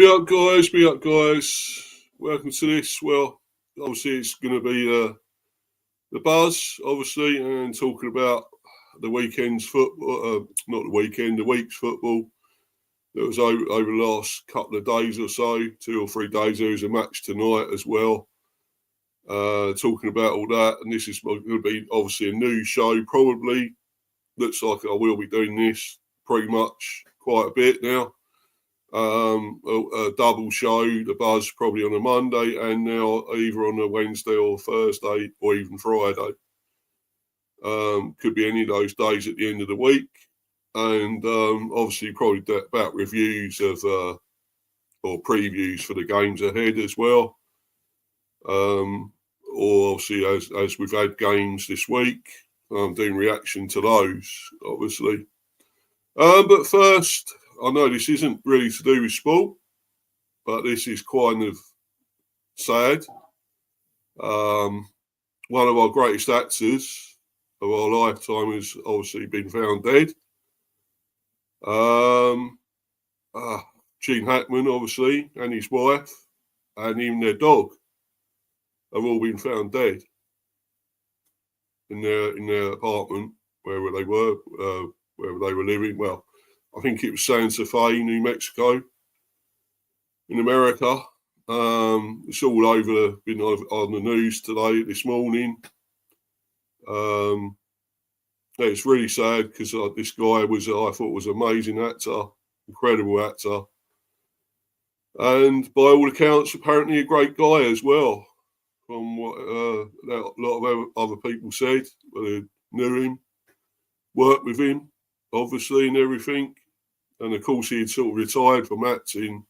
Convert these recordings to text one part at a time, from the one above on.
Be up, guys. Be up, guys. Welcome to this. Well, obviously, it's going to be the buzz, obviously, and talking about the weekend's football. Not the weekend, the week's football. That was over the last couple of days or so, 2 or 3 days. There was a match tonight as well. Talking about all that, and this is going to be obviously a news show. Probably looks like I will be doing this pretty much quite a bit now. A double show, the buzz probably on a Monday, and now either on a Wednesday or Thursday or even Friday. Could be any of those days at the end of the week, and obviously probably about reviews of or previews for the games ahead as well. Or obviously as we've had games this week, doing reaction to those, obviously. But first, I know this isn't really to do with sport, but this is kind of sad. One of our greatest actors of our lifetime has obviously been found dead. Gene Hackman, obviously, and his wife, and even their dog, have all been found dead in their apartment, wherever they were living. Well, I think it was Santa Fe, New Mexico, in America. It's all over, been on the news today, this morning. It's really sad because this guy I thought was an amazing actor, incredible actor. And by all accounts, apparently a great guy as well, from what a lot of other people said. They knew him, worked with him, obviously, and everything. And of course, he had sort of retired from acting,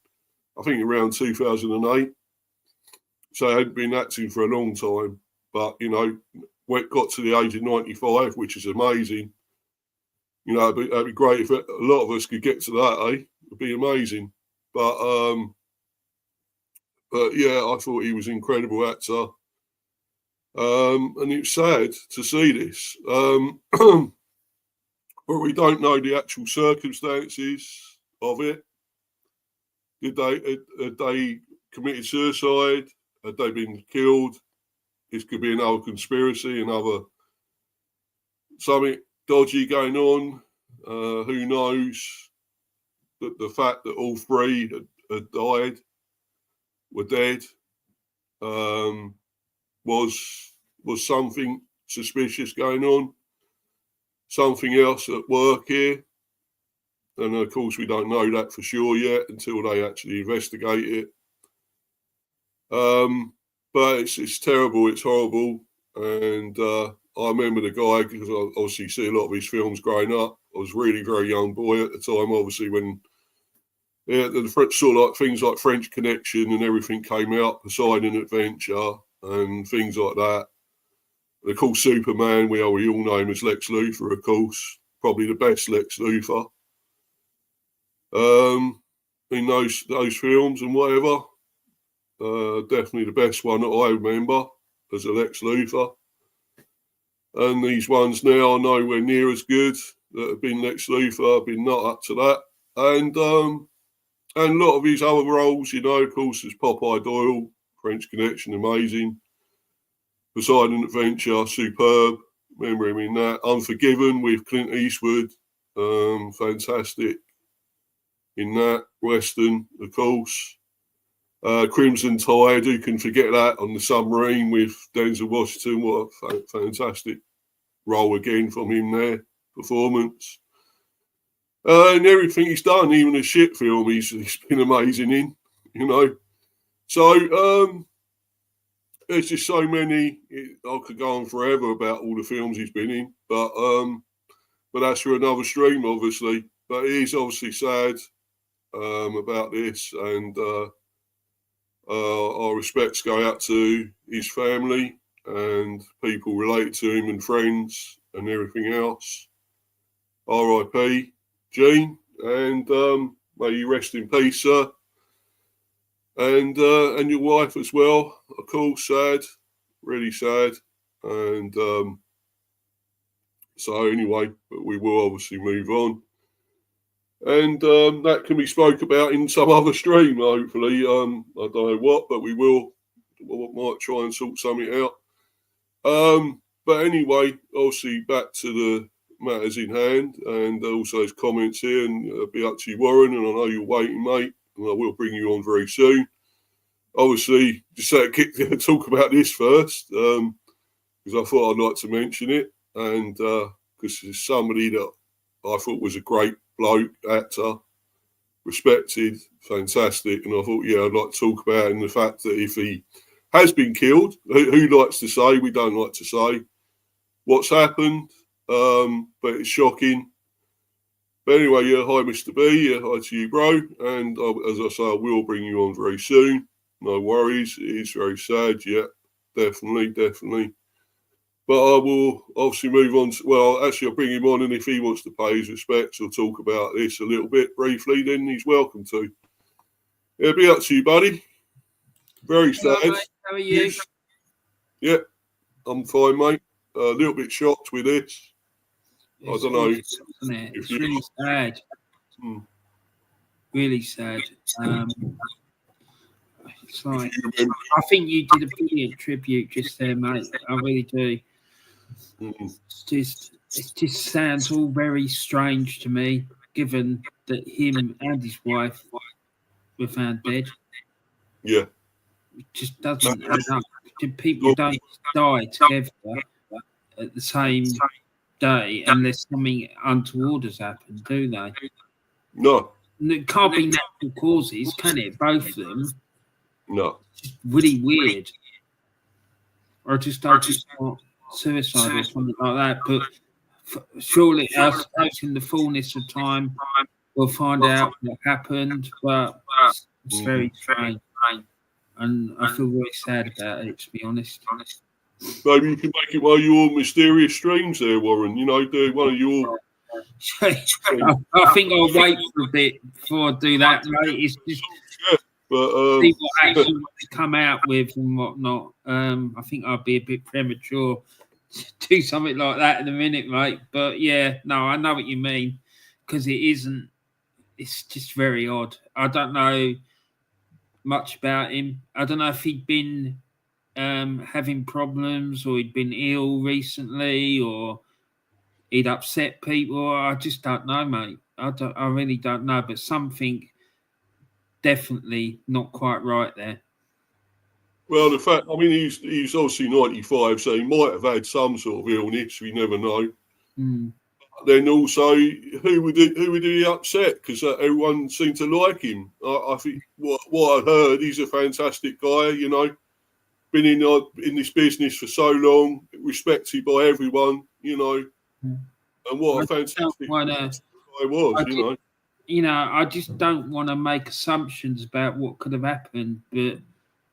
I think around 2008. So he hadn't been acting for a long time. But, got to the age of 95, which is amazing. That'd be great if a lot of us could get to that, eh? It'd be amazing. But yeah, I thought he was an incredible actor. And it's sad to see this. But we don't know the actual circumstances of it. Had they committed suicide? Had they been killed? This could be another conspiracy, something dodgy going on. Who knows? That the fact that all three had died, were dead, was something suspicious going on. Something else at work here. And of course, we don't know that for sure yet until they actually investigate it. But it's terrible, it's horrible. And I remember the guy, because I obviously see a lot of his films growing up. I was really very young boy at the time, obviously, when the sort of like things like French Connection and everything came out, Poseidon Adventure and things like that. And of course, Superman, we all know him as Lex Luthor, of course. Probably the best Lex Luthor. In those films and whatever. Definitely the best one that I remember as a Lex Luthor. And these ones now are nowhere near as good that have been Lex Luthor, have been not up to that. And a lot of his other roles, of course, as Popeye Doyle, French Connection, amazing. Poseidon Adventure, superb. Remember him in that. Unforgiven with Clint Eastwood, fantastic in that. Western, of course. Crimson Tide, who can forget that, on the submarine with Denzel Washington. What a fantastic role again from him there, performance. And everything he's done, even a shit film, he's been amazing in, So, there's just so many. I could go on forever about all the films he's been in, but that's for another stream, obviously. But it is obviously sad about this, and our respects go out to his family and people related to him and friends and everything else. R.I.P. Gene, and may you rest in peace, sir. And your wife as well, of course, sad, really sad. And so anyway, but we will obviously move on. And that can be spoke about in some other stream, hopefully. I don't know what, but we might try and sort something out. But anyway, obviously back to the matters in hand, and also his comments here, and be up to you, Warren, and I know you're waiting, mate, and I will bring you on very soon. Obviously, just talk about this first, because I thought I'd like to mention it, and because it's somebody that I thought was a great bloke, actor, respected, fantastic, and I thought, yeah, I'd like to talk about it, and the fact that if he has been killed, who likes to say, we don't like to say what's happened, but it's shocking. But anyway, yeah, hi Mr. B, yeah, hi to you, bro, and as I say, I will bring you on very soon, no worries, it is very sad, yeah, definitely. But I will obviously move on to, well, actually I'll bring him on, and if he wants to pay his respects or talk about this a little bit briefly, then he's welcome to. It'll be up to you, buddy. Very sad. Hello, mate. How are you? Yeah, I'm fine, mate. A little bit shocked with this. I don't know. It's really sad. Really sad. It's like, I think you did a brilliant tribute just there, mate. I really do. It just sounds all very strange to me, given that him and his wife were found dead. Yeah. It just doesn't add up. People don't die together at the same day unless something untoward has happened, do they? No. It can't be natural causes, can it? Both of them. No. It's just really weird. Or just not suicide or something like that. But surely, us in the fullness of time, we'll find out what happened. But it's very strange. And I feel very sad about it, to be honest. Maybe you can make it one of your mysterious streams there, Warren. You know, do one of your... I think I'll wait for a bit before I do that, mate. It's just see what actually they come out with and whatnot. I think I'd be a bit premature to do something like that in a minute, mate. But yeah, no, I know what you mean, because it isn't. It's just very odd. I don't know much about him. I don't know if he'd been having problems, or he'd been ill recently, or he'd upset people. I just don't know, mate. I really don't know. But something definitely not quite right there. Well, the fact, I mean, he's obviously 95, so he might have had some sort of illness. We never know. Then also, who would he upset? Because everyone seemed to like him. I think what I heard, he's a fantastic guy. You know, been in this business for so long, respected by everyone. You know, and what a fantastic guy was. You know, I just don't want to make assumptions about what could have happened. But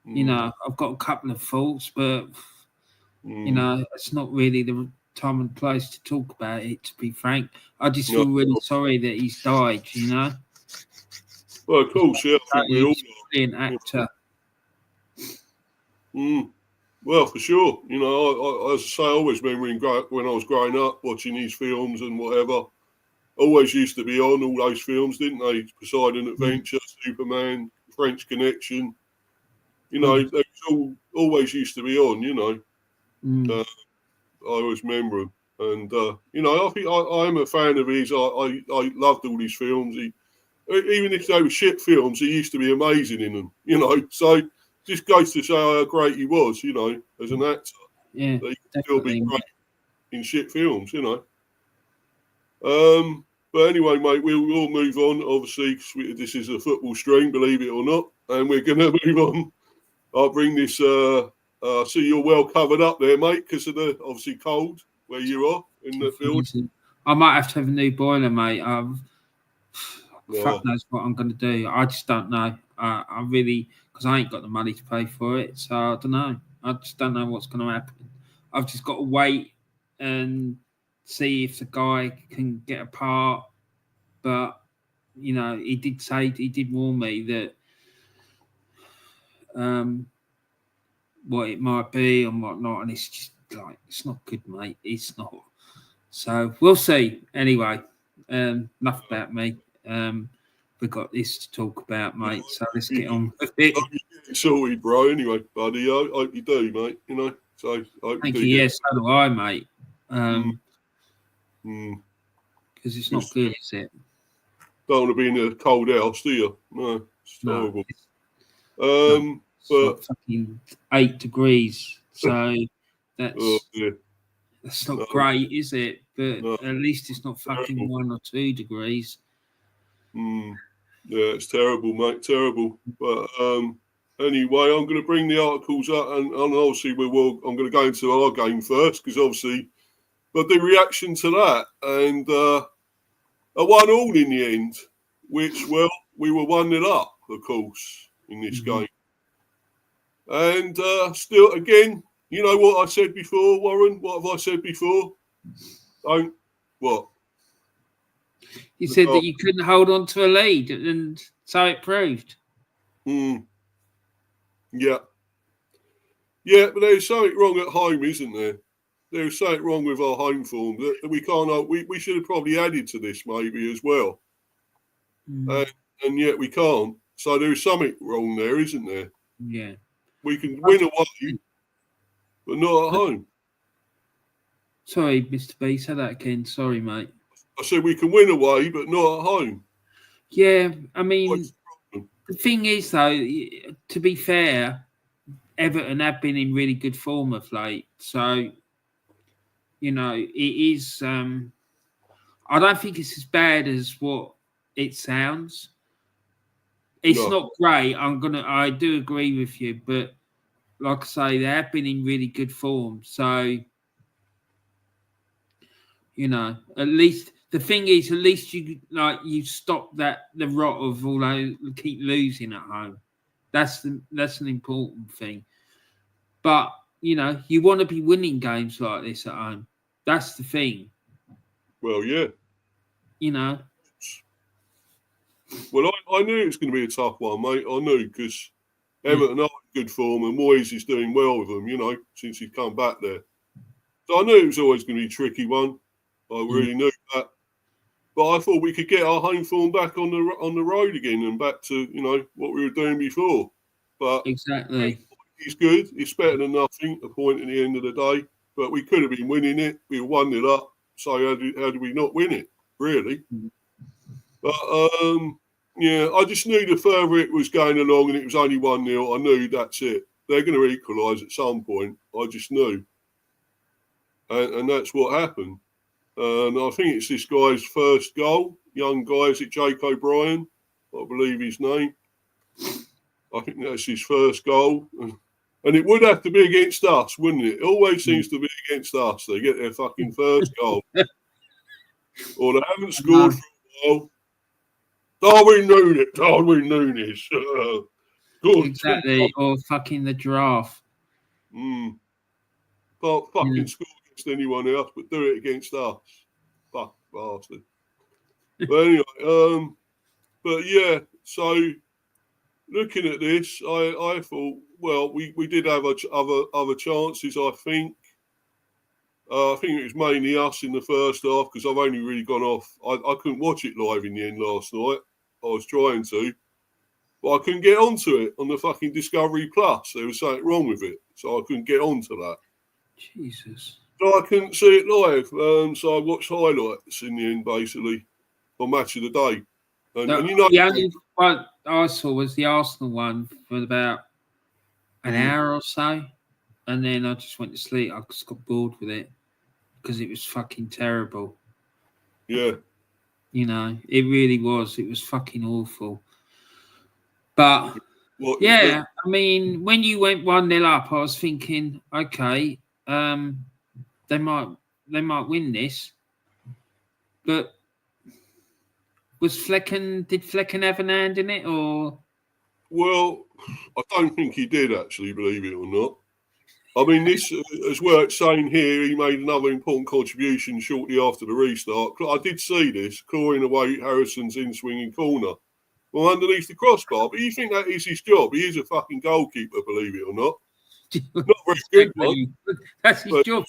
you know, I've got a couple of thoughts, but you know, it's not really the time and place to talk about it, to be frank. I just feel really sorry that he's died, you know. Well, of course, yeah. I think we all an actor. Well, for sure. You know, I as I say, I always remember when I was growing up watching these films and whatever. Always used to be on all those films, didn't they? Poseidon Adventure, Superman, French Connection. You know, they always used to be on. You know. I always remember him, and you know, I think I am a fan of his. I loved all his films. Even if they were shit films, he used to be amazing in them. You know, so just goes to show how great he was. You know, as an actor, yeah, he could still be great in shit films. You know. But anyway, mate, we'll all move on. Obviously, because this is a football stream, believe it or not, and we're going to move on. I'll bring this. I see you're well covered up there, mate, because of the obviously cold where you are in the field. I might have to have a new boiler, mate. Fuck knows what I'm going to do. I just don't know. I really, because I ain't got the money to pay for it, so I don't know. I just don't know what's going to happen. I've just got to wait and see if the guy can get a part. But you know, he did warn me that what it might be and whatnot, and it's just like, it's not good, mate. It's not. So we'll see. Anyway, enough about me. we got this to talk about, mate. So let's get on with it. Sorted, bro. Anyway, buddy, I hope you do, mate. You know, so I hope Thank you. You. Yes, so do I, mate. Because it's not good, is it? Don't want to be in a cold house, do you? No, it's horrible. It's but like fucking 8 degrees, so that's not great, is it? But at least it's not fucking terrible. 1 or 2 degrees. Yeah, it's terrible, mate. Terrible. But anyway, I'm going to bring the articles up, and obviously I'm going to go into our game first because obviously, but the reaction to that and a 1-1 in the end, which we were 1-0 up, of course, in this game, and still again, you know what I said before, Warren. What have I said before? What? You said that you couldn't hold on to a lead, and so it proved. Yeah. Yeah, but there's something wrong at home, isn't there? There's something wrong with our home form that we can't. We should have probably added to this maybe as well, and yet we can't. So there's something wrong there, isn't there? Yeah. We can win away, but not at home. Sorry, Mr. B, say that again. Sorry, mate. I said we can win away, but not at home. Yeah, I mean, the thing is, though, to be fair, Everton have been in really good form of late. So, you know, it is... I don't think it's as bad as what it sounds. It's not great. I do agree with you, but like I say, they have been in really good form. So, you know, at least the thing is, at least you stop the rot of although keep losing at home. That's an important thing. But you know, you want to be winning games like this at home. That's the thing. Well, yeah. You know. Well, I knew it was going to be a tough one, mate. I knew because Everton are in good form and Moyes is doing well with them, you know, since he's come back there. So I knew it was always going to be a tricky one. I really knew that. But I thought we could get our home form back on the road again and back to, you know, what we were doing before. But exactly, he's good. It's better than nothing. A point at the end of the day. But we could have been winning it. We were 1-0 up. So how did we not win it? Really? But yeah, I just knew the further it was going along and it was only 1-0, I knew that's it. They're going to equalise at some point. I just knew, and that's what happened. And I think it's this guy's first goal. Young guy, is it Jake O'Brien? I believe his name. I think that's his first goal. And it would have to be against us, wouldn't it? It always seems to be against us. They get their fucking first goal. Or they haven't scored for a while. Darwin Núñez. Good. Exactly. Or fucking the giraffe. Can't fucking score against anyone else, but do it against us. Fuck bastard. But anyway, but yeah, so looking at this, I thought, well, we did have other chances, I think. I think it was mainly us in the first half because I've only really gone off. I couldn't watch it live in the end last night. I was trying to, but I couldn't get onto it on the fucking Discovery Plus. There was something wrong with it, so I couldn't get onto that. Jesus. So I couldn't see it live. So I watched highlights in the end, basically, on Match of the Day. And you know, the only one I saw was the Arsenal one for about an hour or so, and then I just went to sleep. I just got bored with it because it was fucking terrible. Yeah. You know, it really was. It was fucking awful. But I mean, when you went 1-0 up, I was thinking, okay, they might win this. But did Flecken have an hand in it, or? Well, I don't think he did actually, believe it or not. I mean, this, as well, it's saying here, he made another important contribution shortly after the restart. I did see this, clawing away Harrison's in-swinging corner. Well, underneath the crossbar. But you think that is his job? He is a fucking goalkeeper, believe it or not. Not very good one. That's his job.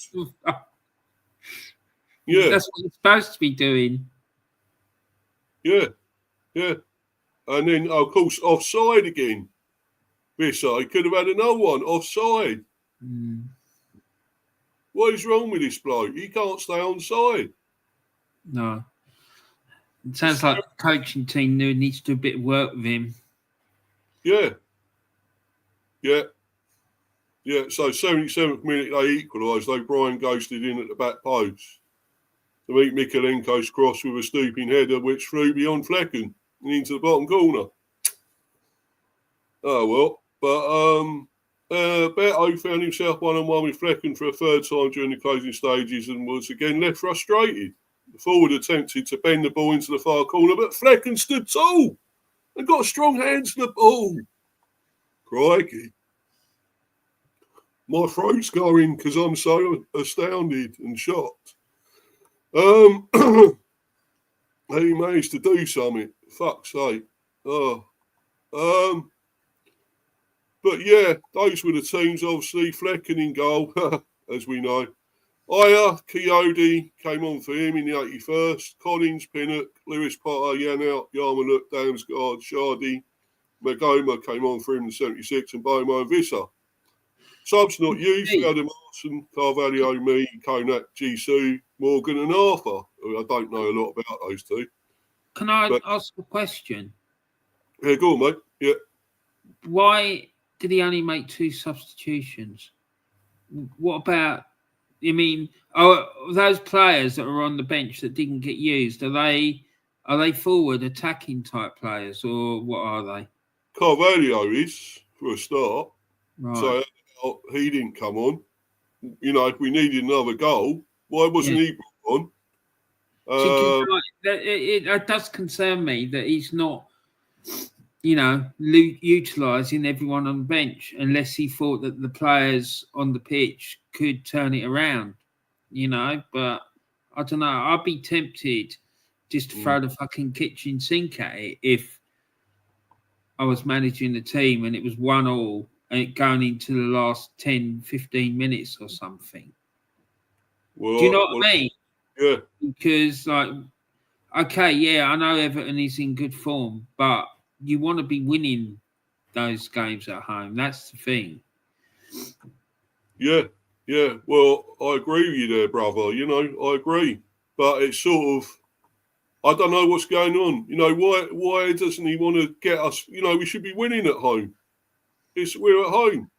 Yeah. That's what he's supposed to be doing. Yeah. Yeah. And then, of course, offside again. Bissay could have had another one offside. What is wrong with this bloke? He can't stay on side. No. It sounds like the coaching team needs to do a bit of work with him. Yeah. Yeah. Yeah. So 77th minute they equalised, though Brian ghosted in at the back post to meet Mikalenko's cross with a stooping header which flew beyond Flecken and into the bottom corner. Oh well. But Beto found himself one-on-one with Flecken for a third time during the closing stages and was again left frustrated. The forward attempted to bend the ball into the far corner, but Flecken stood tall and got strong hands to the ball. Crikey. My throat's going because I'm so astounded and shocked. He managed to do something. Fuck's sake. But yeah, those were the teams, obviously. Flecken in goal, as we know. Aya, Coyote came on for him in the 81st. Collins, Pinnock, Lewis Potter, Yannout, Yarmuluk, Damsgaard, Shardy, Magoma came on for him in the 76th, and Bomo and Visser. Subs not used, Adam Arson, Carvalho, me, Konak, Jisoo, Morgan and Arthur. I don't know a lot about those two. Can I ask a question? Yeah, go on, mate. Yeah. Why did he only make 2 substitutions? What about, those players that are on the bench that didn't get used, are they forward attacking type players or what are they? Carvalho is, for a start. Right. So he didn't come on. You know, if we needed another goal, why wasn't he brought on? It does concern me that he's not, utilising everyone on the bench unless he thought that the players on the pitch could turn it around, But I don't know. I'd be tempted just to throw the fucking kitchen sink at it if I was managing the team and it was 1-1 and it going into the last 10, 15 minutes or something. Do you know what I mean? Yeah. Because, okay, I know Everton is in good form, but you want to be winning those games at home. That's the thing. Yeah. Well, I agree with you there, brother. I agree. But it's sort of, I don't know what's going on. Why doesn't he want to get us? We should be winning at home. We're at home.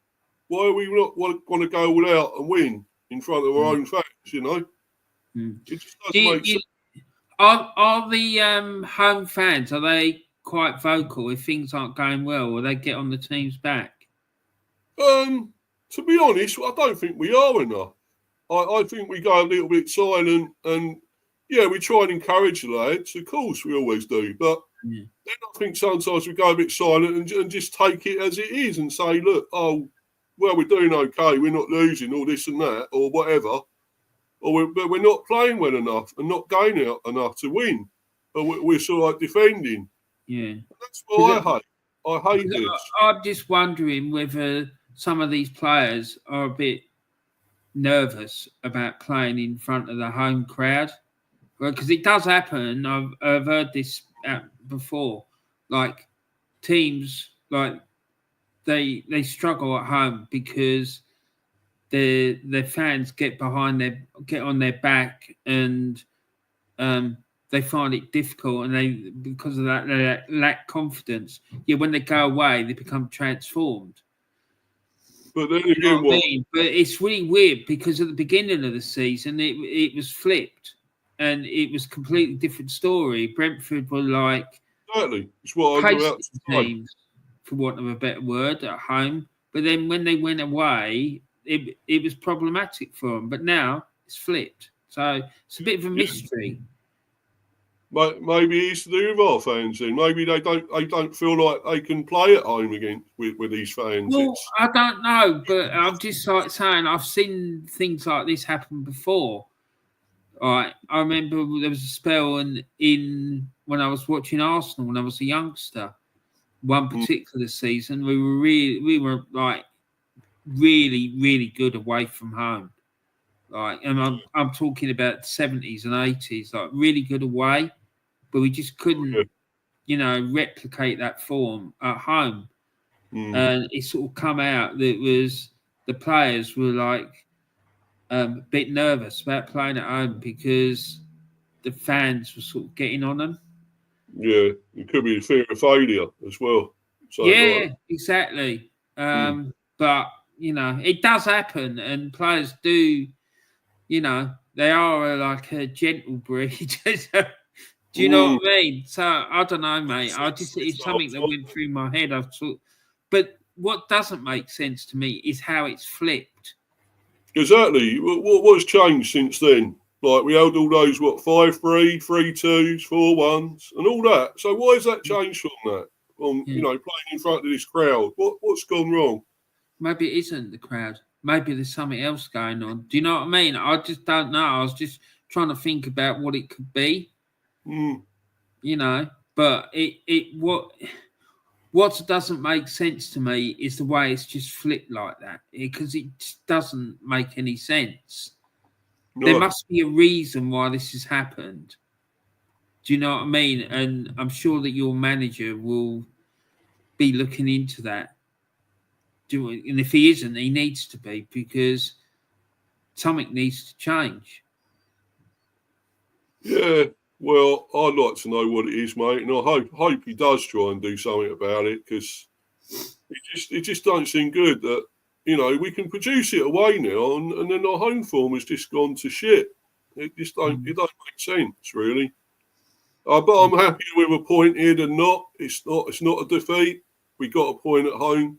Why are we not want to go all out and win in front of our own fans? It just doesn't make sense. Are the home fans, are they quite vocal if things aren't going well, or they get on the team's back? To be honest, I don't think we are enough. I think we go a little bit silent and, we try and encourage the lads. Of course, we always do. But then I think sometimes we go a bit silent and just take it as it is and say, look, we're doing okay. We're not losing all this and that or whatever. But we're not playing well enough and not going out enough to win. But we're sort of like defending. Yeah. That's what I hate. I hate this. I'm just wondering whether some of these players are a bit nervous about playing in front of the home crowd. Because it does happen. I've heard this before. Like teams, they struggle at home because their fans get on their back and they find it difficult, and because of that they lack confidence. When they go away, they become transformed. But then again, But it's really weird because at the beginning of the season, it was flipped, and it was a completely different story. Brentford were like exactly. It's what I was about to say. Teams, for want of a better word, at home. But then when they went away, it was problematic for them. But now it's flipped. So it's a bit of a mystery. Maybe it's to do with our fans then. Maybe they don't feel like they can play at home again with these fans. Well, I don't know, but I'm just saying I've seen things like this happen before. All right, I remember there was a spell in when I was watching Arsenal when I was a youngster. One particular season, we were like really, really good away from home. And I'm talking about the 70s and 80s, like really good away, but we just couldn't, replicate that form at home. Mm. And it sort of come out that the players were like a bit nervous about playing at home because the fans were sort of getting on them. Yeah, it could be a fear of failure as well. Yeah, exactly. But it does happen, and players do. They are like a gentle breed. Do you know what I mean? So I don't know, mate. It's something that went through my head. But what doesn't make sense to me is how it's flipped. Exactly. What's changed since then? Like we held all those 5-3, 3-2s, 4-1s, and all that. So why has that changed from that? Playing in front of this crowd. What's gone wrong? Maybe it isn't the crowd. Maybe there's something else going on. Do you know what I mean? I just don't know. I was just trying to think about what it could be. But what doesn't make sense to me is the way it's just flipped like that, because it just doesn't make any sense. No. There must be a reason why this has happened. Do you know what I mean? And I'm sure that your manager will be looking into that. And if he isn't, he needs to be, because something needs to change. Yeah, well, I'd like to know what it is, mate, and I hope he does try and do something about it, because it just don't seem good that we can produce it away now, and then our home form has just gone to shit. It just don't make sense, really. But I'm happier with a point here than not. It's not a defeat. We got a point at home.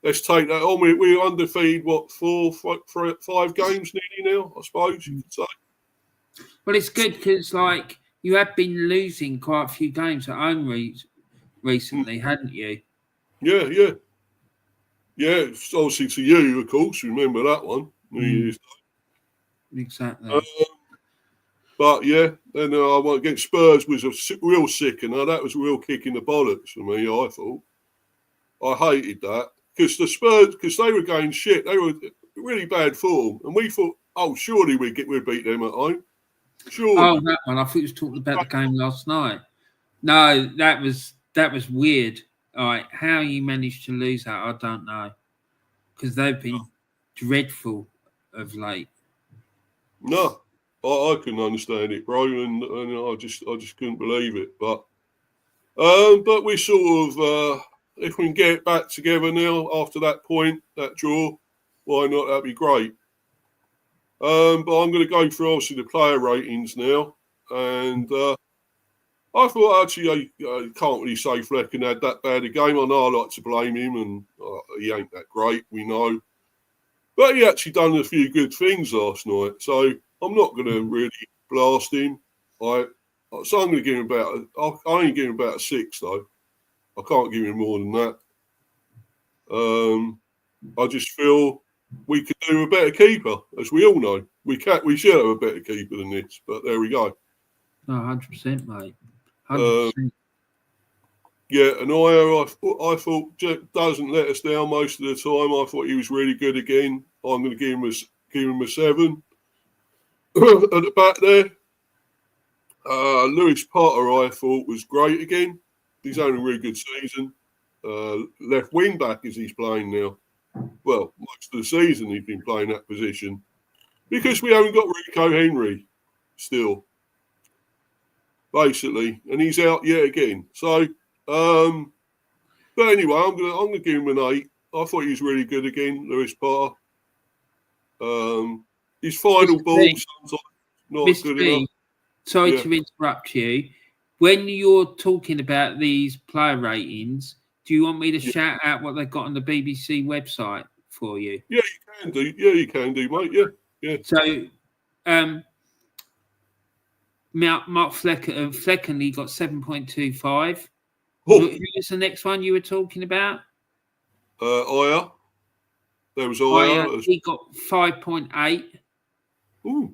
Let's take that on. We're undefeated, 5 games nearly now, I suppose you could say. Well, it's good because, you have been losing quite a few games at home recently, hadn't you? Yeah. Yeah, obviously to you, of course. Remember that one. Exactly. But yeah, then I went against Spurs was a real sickener. That was a real kick in the bollocks for me, I thought. I hated that. Because the Spurs, they were going shit. They were really bad form. And we thought, surely we'd beat them at home. Surely. Oh, that one. I thought you was talking about the game last night. No, that was weird. All right, how you managed to lose that, I don't know. Because they've been dreadful of late. No, I couldn't understand it, bro, and I just couldn't believe it. But we sort of, if we can get it back together now after that point, that draw, why not? That'd be great. But I'm going to go through obviously the player ratings now, and I thought actually I can't really say Flecken had that bad a game. I know I like to blame him, and he ain't that great, we know. But he actually done a few good things last night, so I'm not going to really blast him. So I'm going to give him I only give him about a 6 though. I can't give him more than that. I just feel we could do a better keeper, as we all know. We should have a better keeper than this, but there we go. No, 100%, mate. 100%. Yeah, and I thought Jack doesn't let us down most of the time. I thought he was really good again. I'm going to give him a 7. At the back there, Lewis Potter I thought was great again. He's having a really good season. Left wing back as he's playing now. Well, most of the season he's been playing that position because we haven't got Rico Henry still, basically, and he's out yet again. So, but anyway, I'm gonna give him an 8. I thought he was really good again, Lewis Potter. His final ball sometimes not Mr. good B, enough. Sorry to interrupt you. When you're talking about these player ratings, do you want me to shout out what they've got on the BBC website for you? Yeah, you can do. Yeah, you can do, mate. Yeah. So, Mark Flecken, he got 7.25. Who was the next one you were talking about? Aya. There was Aya. He got 5.8. Ooh.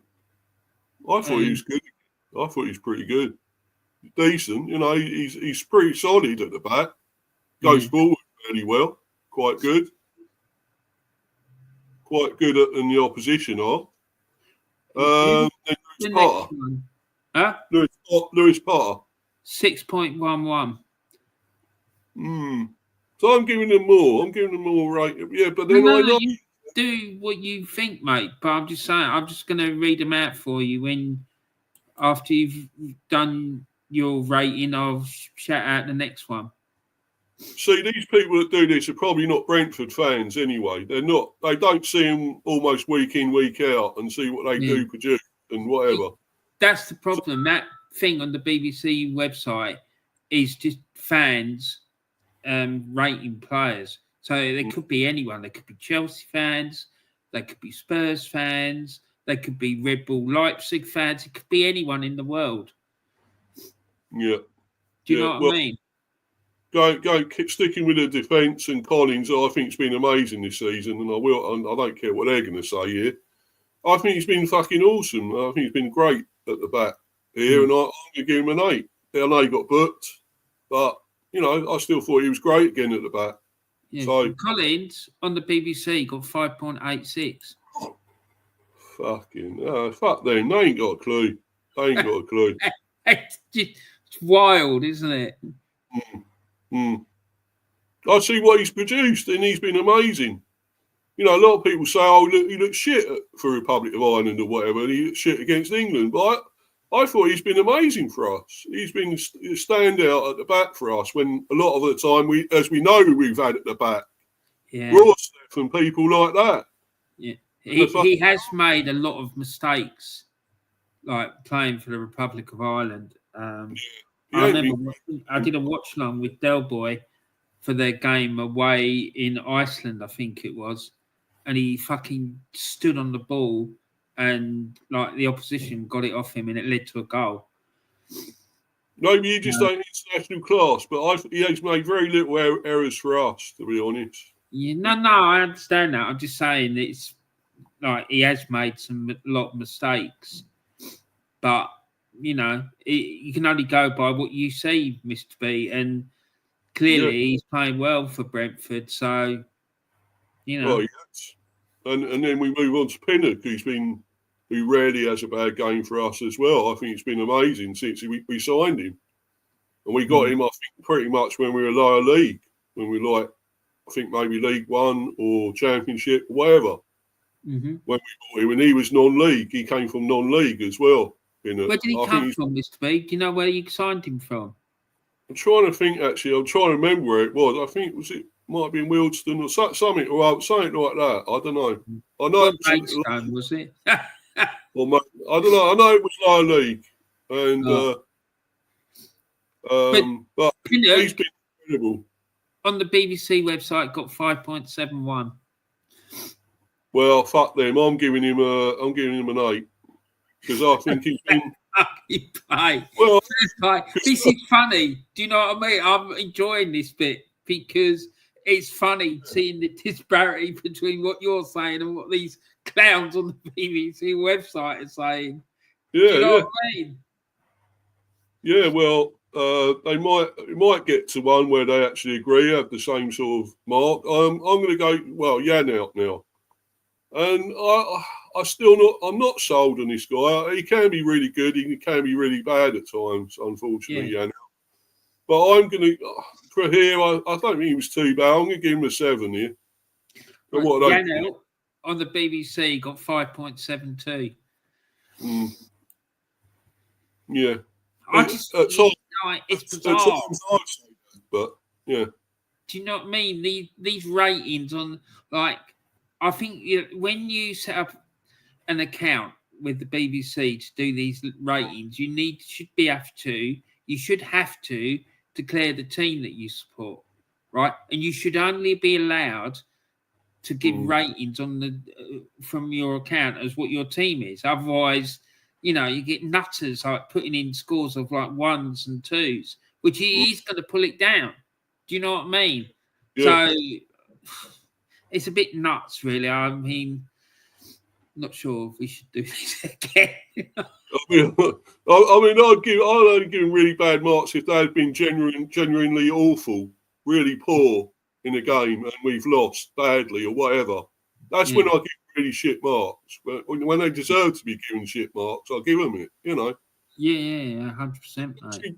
I thought he was good. I thought he was pretty good. Decent. He's pretty solid at the back. Goes forward really well. Quite good. Quite good in the opposition are. Then Lewis Potter. Huh? Lewis Potter. 6.11. So I'm giving them more. I'm giving them more rate. Yeah, but then I know you do what you think, mate. But I'm just saying, I'm just going to read them out for you after you've done your rating. I'll shout out the next one. See, these people that do this are probably not Brentford fans anyway. They're not. They don't see them almost week in, week out and see what they do produce and whatever. That's the problem. That thing on the BBC website is just fans rating players. So they could be anyone. They could be Chelsea fans. They could be Spurs fans. They could be Red Bull Leipzig fans. It could be anyone in the world. Yeah. Do you know what I mean? Keep sticking with the defence and Collins. I think it's been amazing this season, and I don't care what they're going to say here. I think he's been fucking awesome. I think he's been great at the back here, and I'm going to give him an 8. I know he got booked, but I still thought he was great again at the back. Yeah. So Collins on the BBC got 5.86. Fuck them. They ain't got a clue. It's wild, isn't it? I see what he's produced, and he's been amazing. A lot of people say, "Oh, look, he looks shit for Republic of Ireland or whatever, and he looks shit against England." But I thought he's been amazing for us. He's been a standout at the back for us when a lot of the time we've had at the back. Yeah. Rawstep and people like that. Yeah. He has made a lot of mistakes, like playing for the I remember I did a watch along with Del Boy for their game away in Iceland, I think it was, and he fucking stood on the ball and like the opposition got it off him and it led to a goal. Maybe he just ain't international class, but he has made very little errors for us, to be honest. Yeah, no, I understand that. I'm just saying that it's like he has made a lot of mistakes, but you can only go by what you see, Mr. B, and clearly he's playing well for Brentford. So, Well, yes. And then we move on to Pinnock, who rarely has a bad game for us as well. I think it's been amazing since we signed him, and we got him. I think pretty much when we were lower league, when we I think maybe League One or Championship, whatever. When we bought him, and he was non-league. He came from non-league as well. Where did he come from, Mr. B? Do you know where you signed him from? I'm trying to think, actually. I'm trying to remember where it was. I think it might have been Wealdstone or something like that. I don't know. I know was it? I don't know. I know it was lower league. And, but he's been incredible. On the BBC website, got 5.71. Well, fuck them. I'm giving him an 8 because I think he's been. Well, this is funny. Do you know what I mean? I'm enjoying this bit because it's funny seeing the disparity between what you're saying and what these clowns on the BBC website are saying. Yeah, do you know what I mean? Yeah, well, they might get to one where they actually agree, have the same sort of mark. I'm going to go now. And I'm not sold on this guy. He can be really good. He can be really bad at times, unfortunately. Yeah. But I'm going to, for here, I don't think he was too bad. I'm going to give him a 7 here. But on the BBC got 5.72. Yeah. It's bizarre. But yeah. Do you know what I mean? These ratings on I think when you set up an account with the BBC to do these ratings, you should have to declare the team that you support, right? And you should only be allowed to give ratings from your account as what your team is. Otherwise, you get nutters like putting in scores of like 1s and 2s, which he's going to pull it down. Do you know what I mean? Yeah. So it's a bit nuts, really. I mean, not sure if we should do this again. I'd only give him really bad marks if they had been genuinely awful, really poor in a game, and we've lost badly or whatever. That's when I give really shit marks. But when they deserve to be given shit marks, I'll give them it. Yeah, 100%, mate. It's been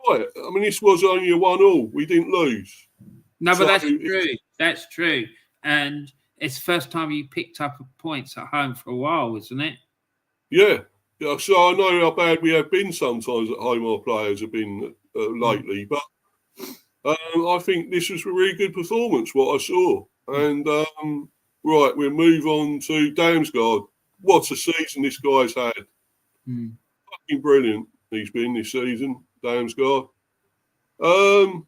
all right. I mean, this was only a 1-1. We didn't lose. No, but that's true. That's true. And it's the first time you picked up points at home for a while, isn't it? Yeah. So I know how bad we have been sometimes at home. Our players have been lately, but I think this was a really good performance. What I saw, and right, we'll move on to Damsgaard. What a season this guy's had! Fucking brilliant. He's been this season, Damsgaard. Although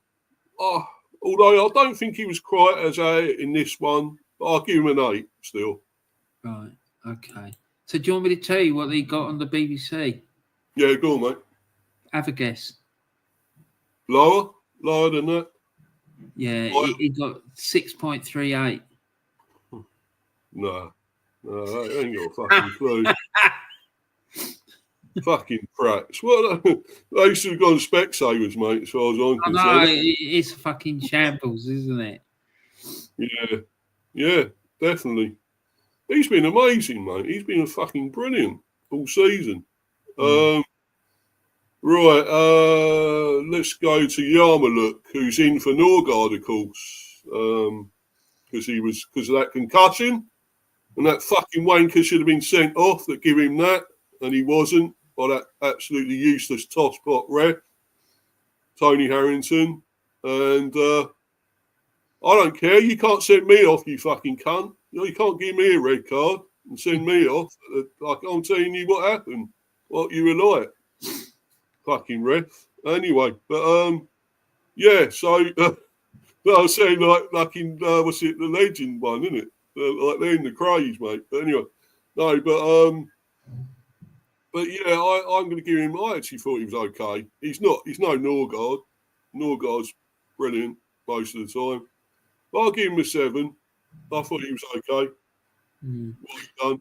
I don't think he was quite as in this one, but I'll give him an 8 still. Right. Okay. So do you want me to tell you what they got on the BBC? Yeah, go on, mate. Have a guess. Lower than that. Yeah, he got 6.38. No, I ain't got a fucking clue. Fucking prats. What? They should have gone Specsavers, mate, as far as I'm concerned. No, it's fucking shambles, isn't it? Yeah, definitely. He's been amazing, mate. He's been fucking brilliant all season. Right, let's go to Yarmulke, who's in for Norgard, of course, because of that concussion, and that fucking wanker should have been sent off that give him that, and he wasn't, by that absolutely useless tosspot ref, Tony Harrington, and I don't care. You can't send me off, you fucking cunt. You can't give me a red card and send me off. I'm telling you what happened, what you were like. Fucking ref. Anyway, but yeah. So I was saying like in what's it, the Legend one, isn't it? Like they're in the craze, mate. But anyway, no, but yeah, I'm going to give him. I actually thought he was okay. He's not. He's no Norgard. Norgard's brilliant most of the time. But I'll give him a 7. I thought he was okay. What he done.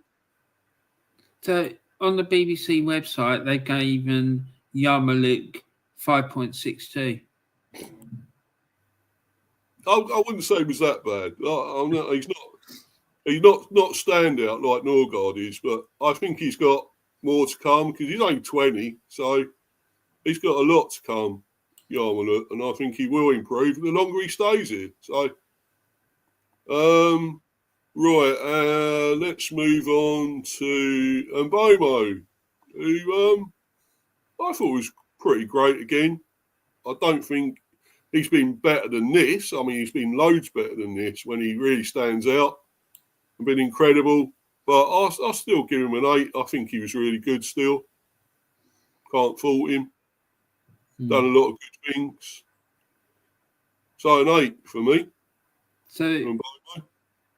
So on the BBC website, they gave Yarmulke 5.62. I wouldn't say he was that bad. He's not standout like Norgard is, but I think he's got more to come because he's only 20, so he's got a lot to come, Yarmulke, and I think he will improve the longer he stays here. So, right, let's move on to Mbomo, who I thought was pretty great again. I don't think he's been better than this. I mean, he's been loads better than this when he really stands out and been incredible. But I'll still give him an 8. I think he was really good still. Can't fault him. Done a lot of good things. So an 8 for me. So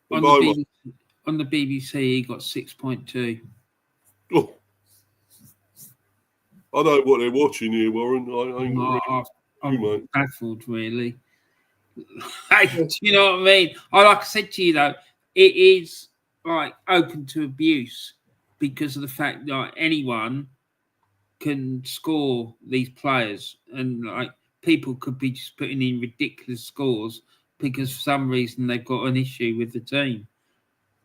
on the BBC, he got 6.2. Oh. I don't know what they're watching here, Warren. I'm baffled, really. Do you know what I mean? Like I said to you, though, it is like open to abuse because of the fact that anyone can score these players, and like people could be just putting in ridiculous scores because for some reason they've got an issue with the team.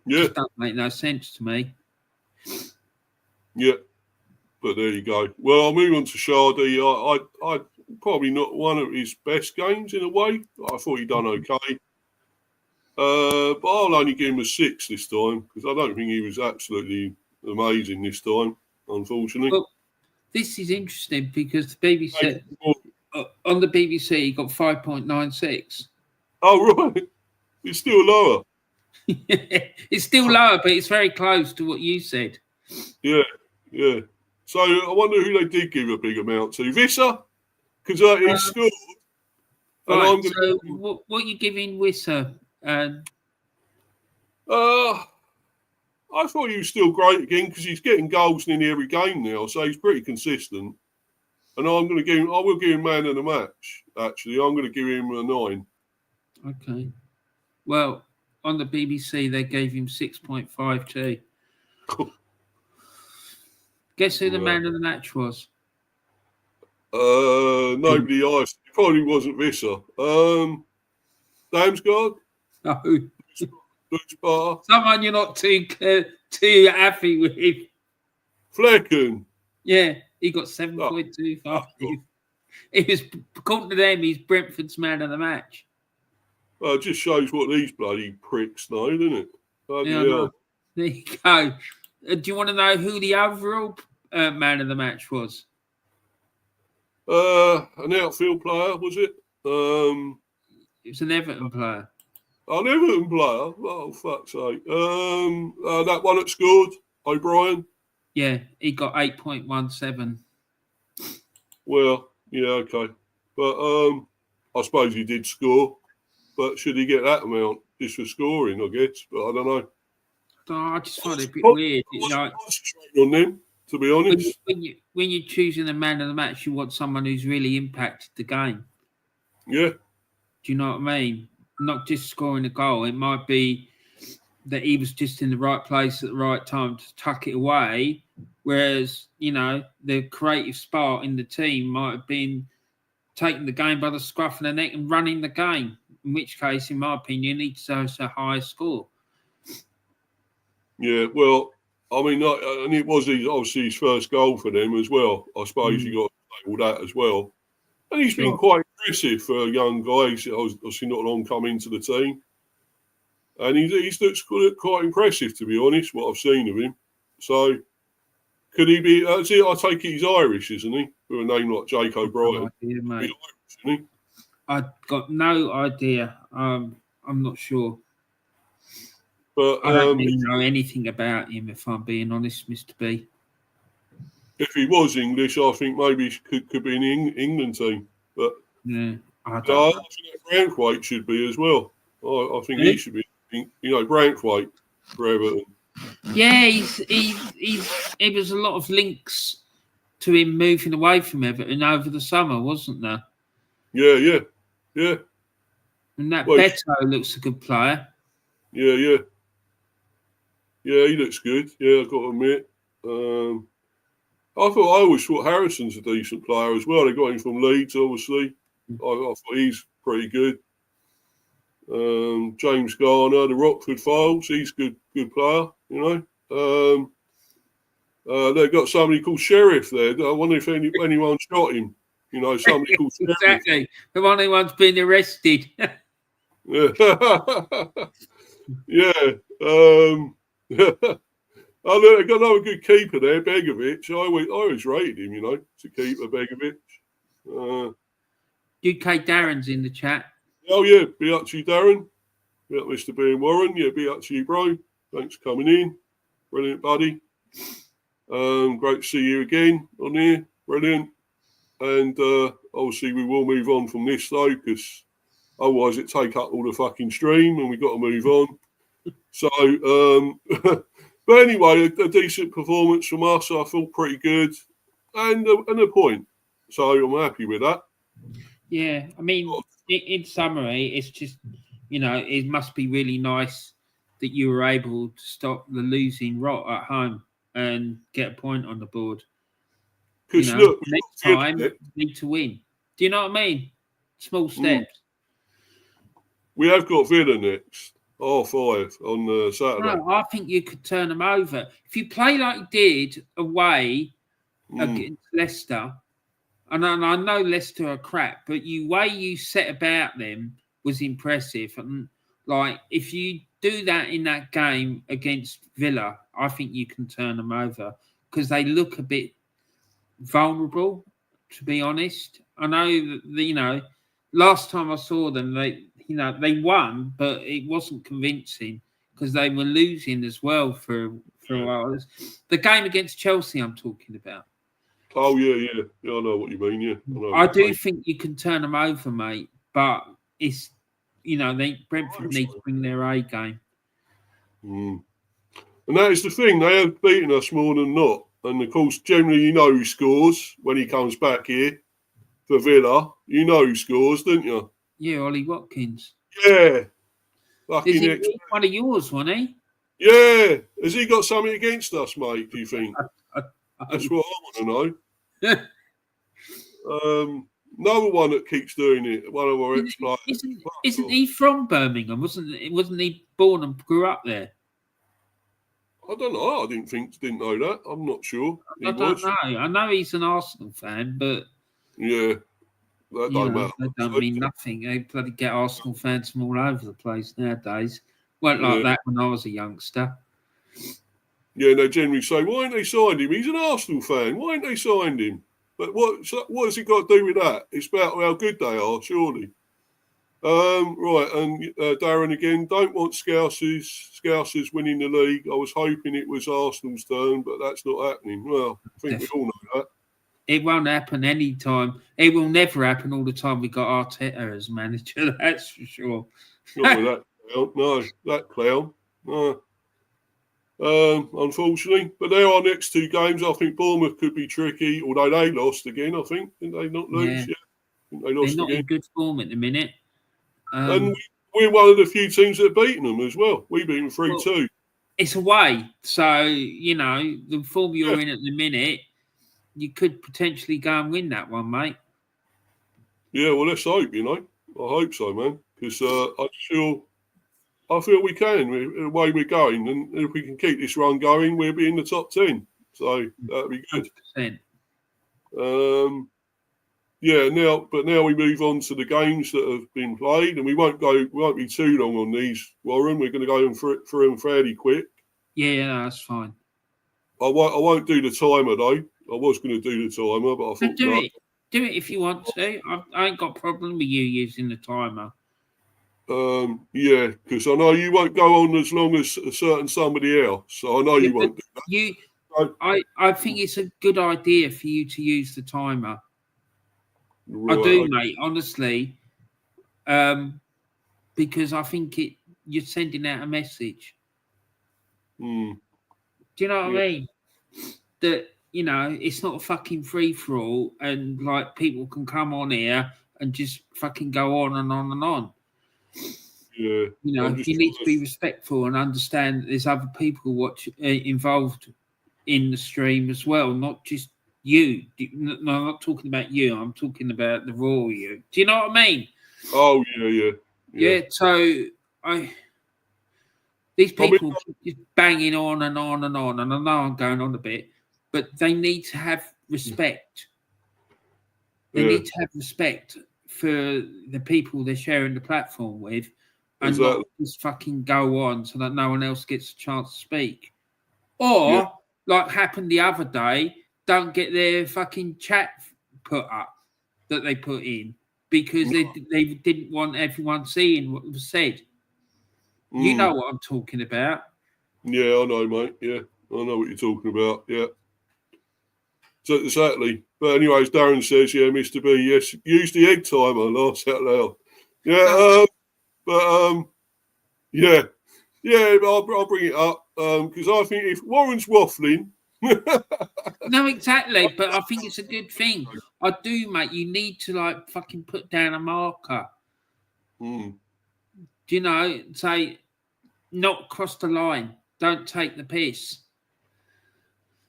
Yeah, just don't make no sense to me. Yeah. But there you go. Well, I'll move on to Shardy. I probably not one of his best games in a way. I thought he'd done okay. But I'll only give him a 6 this time because I don't think he was absolutely amazing this time, unfortunately. Well, this is interesting because the BBC on the BBC he got 5.96. Oh, right. It's still lower. It's still lower, but it's very close to what you said. Yeah. So I wonder who they did give a big amount to. Visser? Because he scored. Right, so what are you giving Visser? I thought he was still great again because he's getting goals nearly every game now, so he's pretty consistent. And I will give him man of the match, actually. I'm going to give him a 9. Okay. Well, on the BBC, they gave him 6.52. Guess who the man of the match was? Nobody asked. It probably wasn't Visser. Damsgaard? No. Bar. Someone you're not too happy with. Flecken. Yeah. He got 7.25. It was, according to them, he's Brentford's man of the match. Well, it just shows what these bloody pricks know, doesn't it? Yeah, there you go. Do you want to know who the overall man of the match was? An outfield player, was it? It was an Everton player. An Everton player? Oh, fuck's sake. That one that scored, O'Brien? Yeah, he got 8.17. Well, yeah, okay. But I suppose he did score. But should he get that amount just for scoring, I guess? But I don't know. I just find it a bit weird. Like, on them, to be honest. When you're choosing a man of the match, you want someone who's really impacted the game. Yeah. Do you know what I mean? Not just scoring a goal. It might be that he was just in the right place at the right time to tuck it away. Whereas, the creative spark in the team might have been taking the game by the scruff of the neck and running the game. In which case, in my opinion, he deserves a higher score. Yeah, well, I mean, and it was obviously his first goal for them as well. I suppose you got to say all that as well. And he's been quite impressive for a young guy. He's obviously not long come into the team. And he's looks quite impressive, to be honest, what I've seen of him. So, could he be... I take it he's Irish, isn't he? With a name like Jake O'Brien. Idea, mate. He's Irish, isn't he? I've got no idea. I'm not sure. But I don't really know anything about him, if I'm being honest, Mr. B. If he was English, I think maybe he could be in the England team. But yeah, I think that Branthwaite should be as well. I think he should be. Branthwaite for Everton. Yeah, there was a lot of links to him moving away from Everton over the summer, wasn't there? Yeah. And that Beto looks a good player. Yeah, he looks good. Yeah, I've got to admit. I always thought Harrison's a decent player as well. They got him from Leeds, obviously. I thought he's pretty good. James Garner, the Rockford Files, he's a good player, They've got somebody called Sheriff there. I wonder if anyone shot him. Somebody called Sheriff. Exactly. The one who's been arrested. Yeah. They've got another good keeper there, Begovic. I always rated him, to keep a Begovic. UK Darren's in the chat. Oh, yeah. Be up to you, Darren. Be up, Mr. B and Warren. Yeah, be up to you, bro. Thanks for coming in. Brilliant, buddy. Great to see you again on here. Brilliant. And obviously we will move on from this, though, because otherwise it take up all the fucking stream and we've got to move on. So, but anyway, a decent performance from us. I felt pretty good and a point. So I'm happy with that. Yeah, I mean, in summary, it's just, it must be really nice that you were able to stop the losing rot at home and get a point on the board. Because look, next time you need to win. Do you know what I mean? Small steps. We have got Villa next. 5 on Saturday. No, I think you could turn them over. If you play like you did away against Leicester, and I know Leicester are crap, but the way you set about them was impressive. And if you do that in that game against Villa, I think you can turn them over because they look a bit vulnerable, to be honest. I know that, last time I saw them, they won, but it wasn't convincing because they were losing as well for a while. The game against Chelsea I'm talking about. Oh, yeah. I know what you mean, yeah. I do think you can turn them over, mate, but it's, Brentford need to bring their A game. And that is the thing. They have beaten us more than not. And, of course, generally who scores when he comes back here for Villa. Who scores, don't you? Yeah, Ollie Watkins. Yeah. He's one of yours, wasn't he? Yeah. Has he got something against us, mate, do you think? That's what I want to know. Another one that keeps doing it, one of our ex-players. Isn't he from Birmingham? Wasn't he born and grew up there? I don't know. I didn't know that. I'm not sure. I don't know. I know he's an Arsenal fan, but yeah, that don't matter. That don't mean nothing. They bloody get Arsenal fans from all over the place nowadays. Weren't like Yeah. that when I was a youngster. Yeah, and they generally say, "Why ain't they signed him? He's an Arsenal fan. Why ain't they signed him?" But what has it got to do with that? It's about how good they are, surely. Right, and Darren again, don't want Scousers winning the league. I was hoping it was Arsenal's turn, but that's not happening. Well, I think we all know that. It won't happen any time. It will never happen all the time we got Arteta as manager, that's for sure. Not with that clown. No, that clown. No. Unfortunately. But there are next two games. I think Bournemouth could be tricky, although they lost again, I think. Didn't they not lose? Yeah. I think they lost They're not again. in good form at the minute. And we're one of the few teams that have beaten them as well. We beat them 3-2. It's away. So, the form you're in at the minute, you could potentially go and win that one, mate. Yeah, well, let's hope, I hope so, man. Because I feel we can, the way we're going. And if we can keep this run going, we'll be in the top 10. So that'd be good. 100%. Now we move on to the games that have been played, and we won't be too long on these, Warren. We're going to go through them fairly quick. Yeah, that's fine. I won't do the timer though. I was going to do the timer, but I thought do it if you want to. I ain't got a problem with you using the timer. Yeah, because I know you won't go on as long as a certain somebody else, so I know you won't do that. I think it's a good idea for you to use the timer. Right, I do, mate, honestly, because I think you're sending out a message. Do you know what I mean? That, it's not a fucking free-for-all and, like, people can come on here and just fucking go on and on and on. Yeah. You need to be respectful and understand that there's other people involved in the stream as well, not just you. No, I'm not talking about you. I'm talking about the raw you. Do you know what I mean? Oh, yeah. Yeah, so these people keep just banging on and on and on, and I know I'm going on a bit, but they need to have respect. They need to have respect for the people they're sharing the platform with, and not just fucking go on so that no one else gets a chance to speak. Or, like happened the other day, don't get their fucking chat put up that they put in because they didn't want everyone seeing what was said. You know what I'm talking about. Yeah, I know, mate. Yeah, I know what you're talking about. Yeah. So exactly. But anyways, Darren says, yeah, Mr. B, yes, use the egg timer, laugh out loud. Yeah, I'll bring it up because I think if Warren's waffling. No, exactly, but I think it's a good thing. I do, mate. You need to like fucking put down a marker. Do you know? Say, not cross the line. Don't take the piss.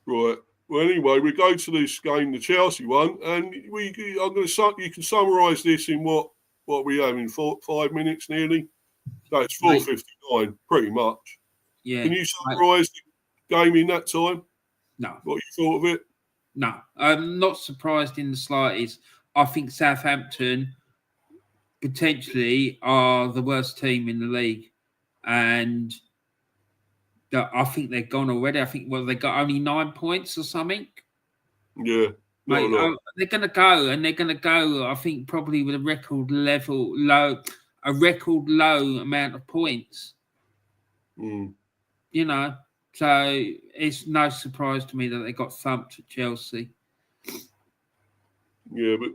Right. Well, anyway, we go to this game, the Chelsea one, and you can summarise this in what we have in 5 minutes nearly. No, it's 4:59, pretty much. Yeah. Can you summarise the game in that time? No. What you thought of it? No, I'm not surprised in the slightest. I think Southampton potentially are the worst team in the league, and I think they're gone already. I think they got only 9 points or something. Yeah, mate. They're going to go, and they're going to go. I think probably with a record low amount of points. So it's no surprise to me that they got thumped at Chelsea. Yeah, but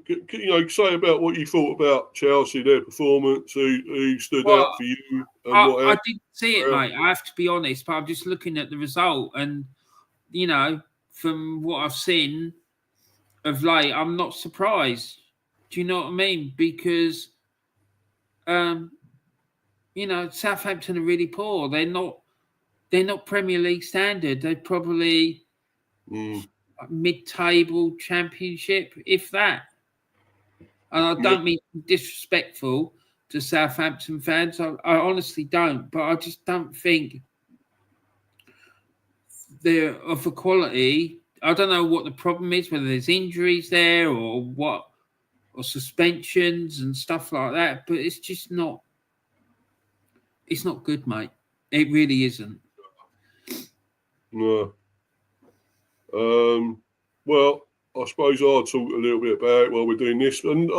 say about what you thought about Chelsea, their performance, who stood out for you, and I didn't see it, mate. I have to be honest, but I'm just looking at the result, and from what I've seen of late, I'm not surprised. Do you know what I mean? Because Southampton are really poor. They're not Premier League standard. They're probably mid-table Championship, if that. And I don't mean disrespectful to Southampton fans. I honestly don't. But I just don't think they're of a quality. I don't know what the problem is, whether there's injuries there or what, or suspensions and stuff like that. But it's just not. It's not good, mate. It really isn't. No. Well, I suppose I'll talk a little bit about it while we're doing this. And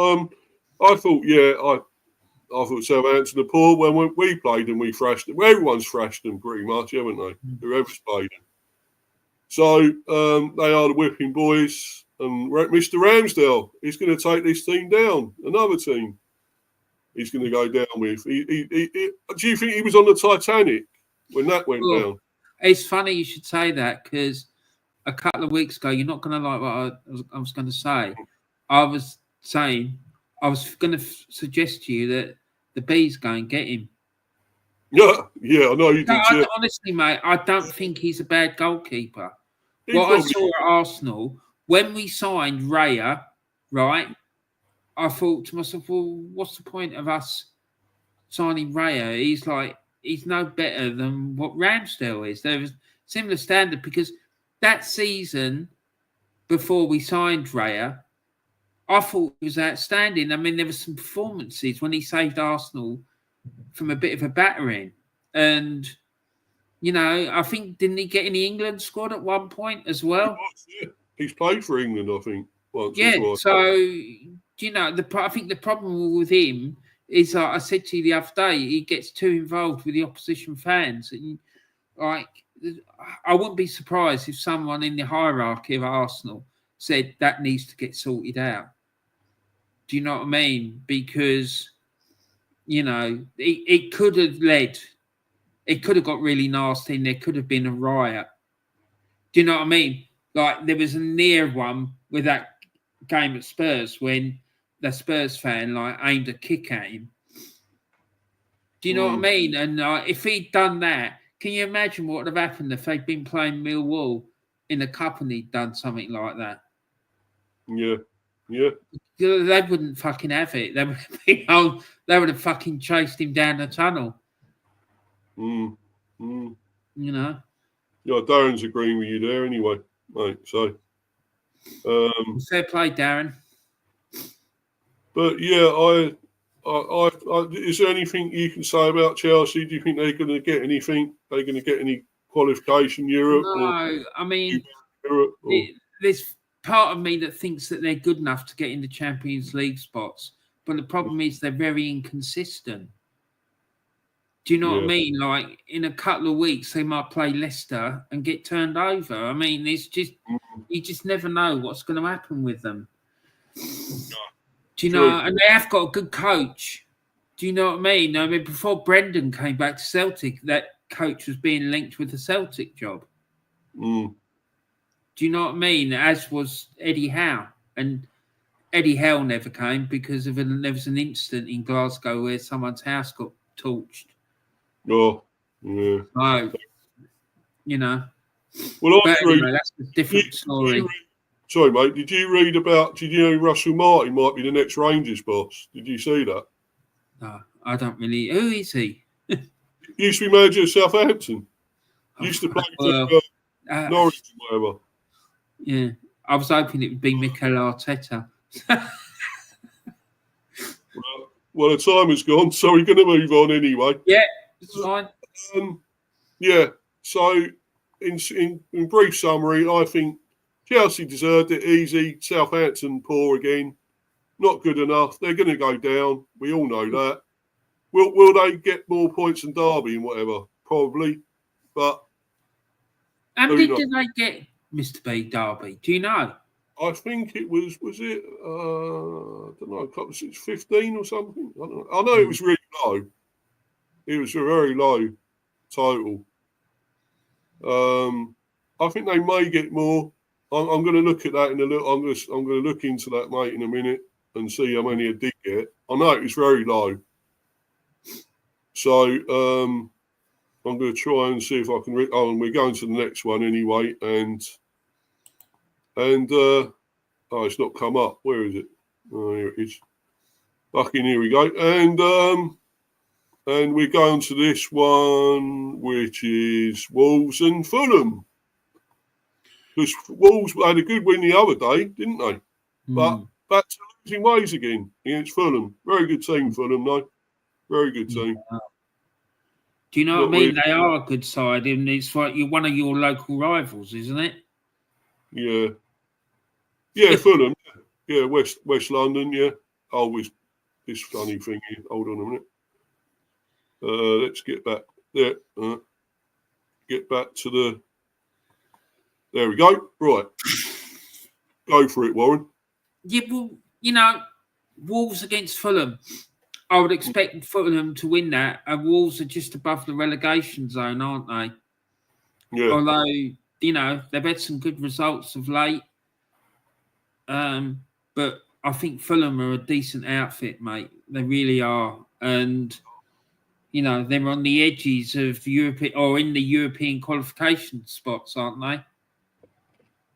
I thought, I thought Southampton are poor when we played them. We thrashed them. Everyone's thrashed them pretty much, haven't they? Whoever's played them. So they are the whipping boys. And Mr. Ramsdale is going to take this team down. Another team he's going to go down with. Do you think he was on the Titanic when that went down? It's funny you should say that, because a couple of weeks ago, you're not going to like what I was going to say. I was saying, I was going to suggest to you that the Bees go and get him. Yeah, I know you did. Honestly, mate, I don't think he's a bad goalkeeper. What I saw at Arsenal, when we signed Raya, right, I thought to myself, well, what's the point of us signing Raya? He's no better than what Ramsdale is. There was similar standard, because that season before we signed Raya, I thought he was outstanding. I mean, there were some performances when he saved Arsenal from a bit of a battering. And, you know, I think, didn't he get in the England squad at one point as well? He's played for England, I think, once or twice. So, you know, I think the problem with him is, I said to you the other day, he gets too involved with the opposition fans. And, like, I wouldn't be surprised if someone in the hierarchy of Arsenal said that needs to get sorted out. Do you know what I mean? Because, you know, it could have got really nasty, and there could have been a riot. Do you know what I mean? Like, there was a near one with that game at Spurs when the Spurs fan aimed a kick at him. Do you know what I mean? And if he'd done that, can you imagine what would have happened if they'd been playing Millwall in the cup and he'd done something like that? Yeah. They wouldn't fucking have it. They would have fucking chased him down the tunnel. You know? Yeah, Darren's agreeing with you there anyway, mate. So fair play, Darren. But yeah, is there anything you can say about Chelsea? Do you think they're going to get anything? They're going to get any qualification Europe? No, I mean, there's part of me that thinks that they're good enough to get in the Champions League spots, but the problem is they're very inconsistent. Do you know what I mean? Like, in a couple of weeks, they might play Leicester and get turned over. I mean, it's just you just never know what's going to happen with them. Do you know? And they have got a good coach. Do you know what I mean? I mean, before Brendan came back to Celtic, that coach was being linked with the Celtic job. Do you know what I mean? As was Eddie Howe. And Eddie Howe never came because there was an incident in Glasgow where someone's house got torched. Oh, yeah. So, you know. Well, anyway, that's a different story. Sorry, mate. Did you know Russell Martin might be the next Rangers boss? Did you see that? No, I don't really. Who is he? Used to be manager of Southampton. Used to play for Norwich or whatever. Yeah. I was hoping it would be Mikel Arteta. Well, the time has gone, so we're going to move on anyway. Yeah, it's fine. So in brief summary, I think Chelsea deserved it easy. Southampton poor again. Not good enough. They're going to go down. We all know that. Will they get more points than Derby and whatever? Probably. But how many did they get, Mr. B, Derby? Do you know? I think it was it? I don't know. It's 15 or something. I don't know. I know it was really low. It was a very low total. I think they may get more. I'm going to look at that in a little. I'm going to look into that, mate, in a minute and see how many it did get. I know it was very low. So I'm going to try and see if I can. And we're going to the next one anyway, and it's not come up. Where is it? Oh, here it is. Fucking here we go. And we're going to this one, which is Wolves and Fulham. Because Wolves had a good win the other day, didn't they? But back to losing ways again against Fulham. Very good team, Fulham, though. Very good team. Do you know what I mean? Really. They are a good side, and it's like you're one of your local rivals, isn't it? Yeah. Yeah, Fulham. Yeah, West London, yeah. Always this funny thing here. Hold on a minute. Let's get back there. Get back to the... There we go. Right. Go for it, Warren. Yeah, well, you know, Wolves against Fulham. I would expect Fulham to win that. And Wolves are just above the relegation zone, aren't they? Yeah. Although, you know, they've had some good results of late. But I think Fulham are a decent outfit, mate. They really are. And, you know, they're on the edges of European or in the European qualification spots, aren't they?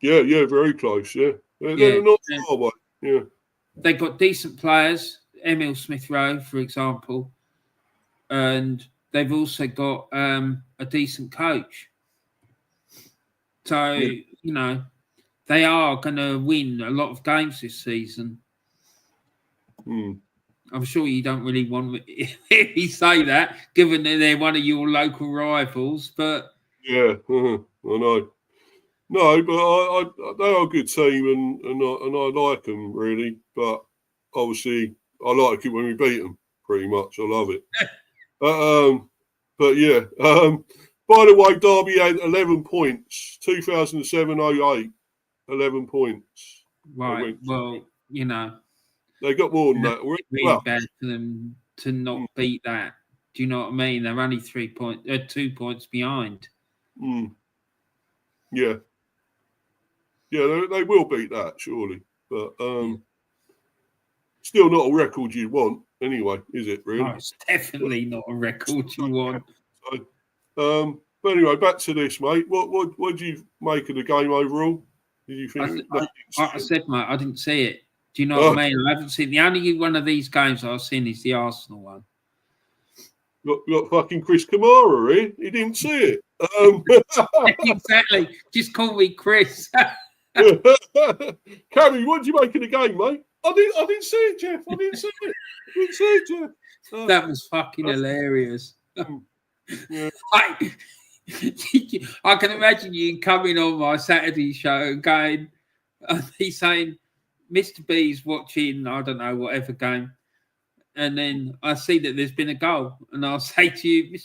Yeah, very close, yeah. They're not far away, yeah. They've got decent players, Emil Smith-Rowe, for example, and they've also got a decent coach. So, you know, they are going to win a lot of games this season. I'm sure you don't really want me say that, given that they're one of your local rivals, but... Yeah, I know. No, but they are a good team, and I like them, really. But obviously, I like it when we beat them, pretty much. I love it. But yeah. By the way, Derby had 11 points, 2007-08, 11 points. Right, well, you know. They got more than that. Really bad for them to not beat that. Do you know what I mean? They're only 2 points behind. Yeah. Yeah, they will beat that, surely. But still not a record you want, anyway, is it, really? No, it's definitely not a record you want. So, but anyway, back to this, mate. What do you make of the game overall? Did you think... I said, mate, I didn't see it. Do you know what I mean? I haven't seen... The only one of these games I've seen is the Arsenal one. Got fucking Chris Kamara here. He didn't see it. Exactly. Just call me Chris. Cammy, what did you make of the game, mate? I didn't see it, Jeff. I didn't see it, Jeff. That was fucking hilarious. Yeah. I can imagine you coming on my Saturday show and going, he's saying, Mr. B's watching, I don't know, whatever game. And then I see that there's been a goal. And I'll say to you,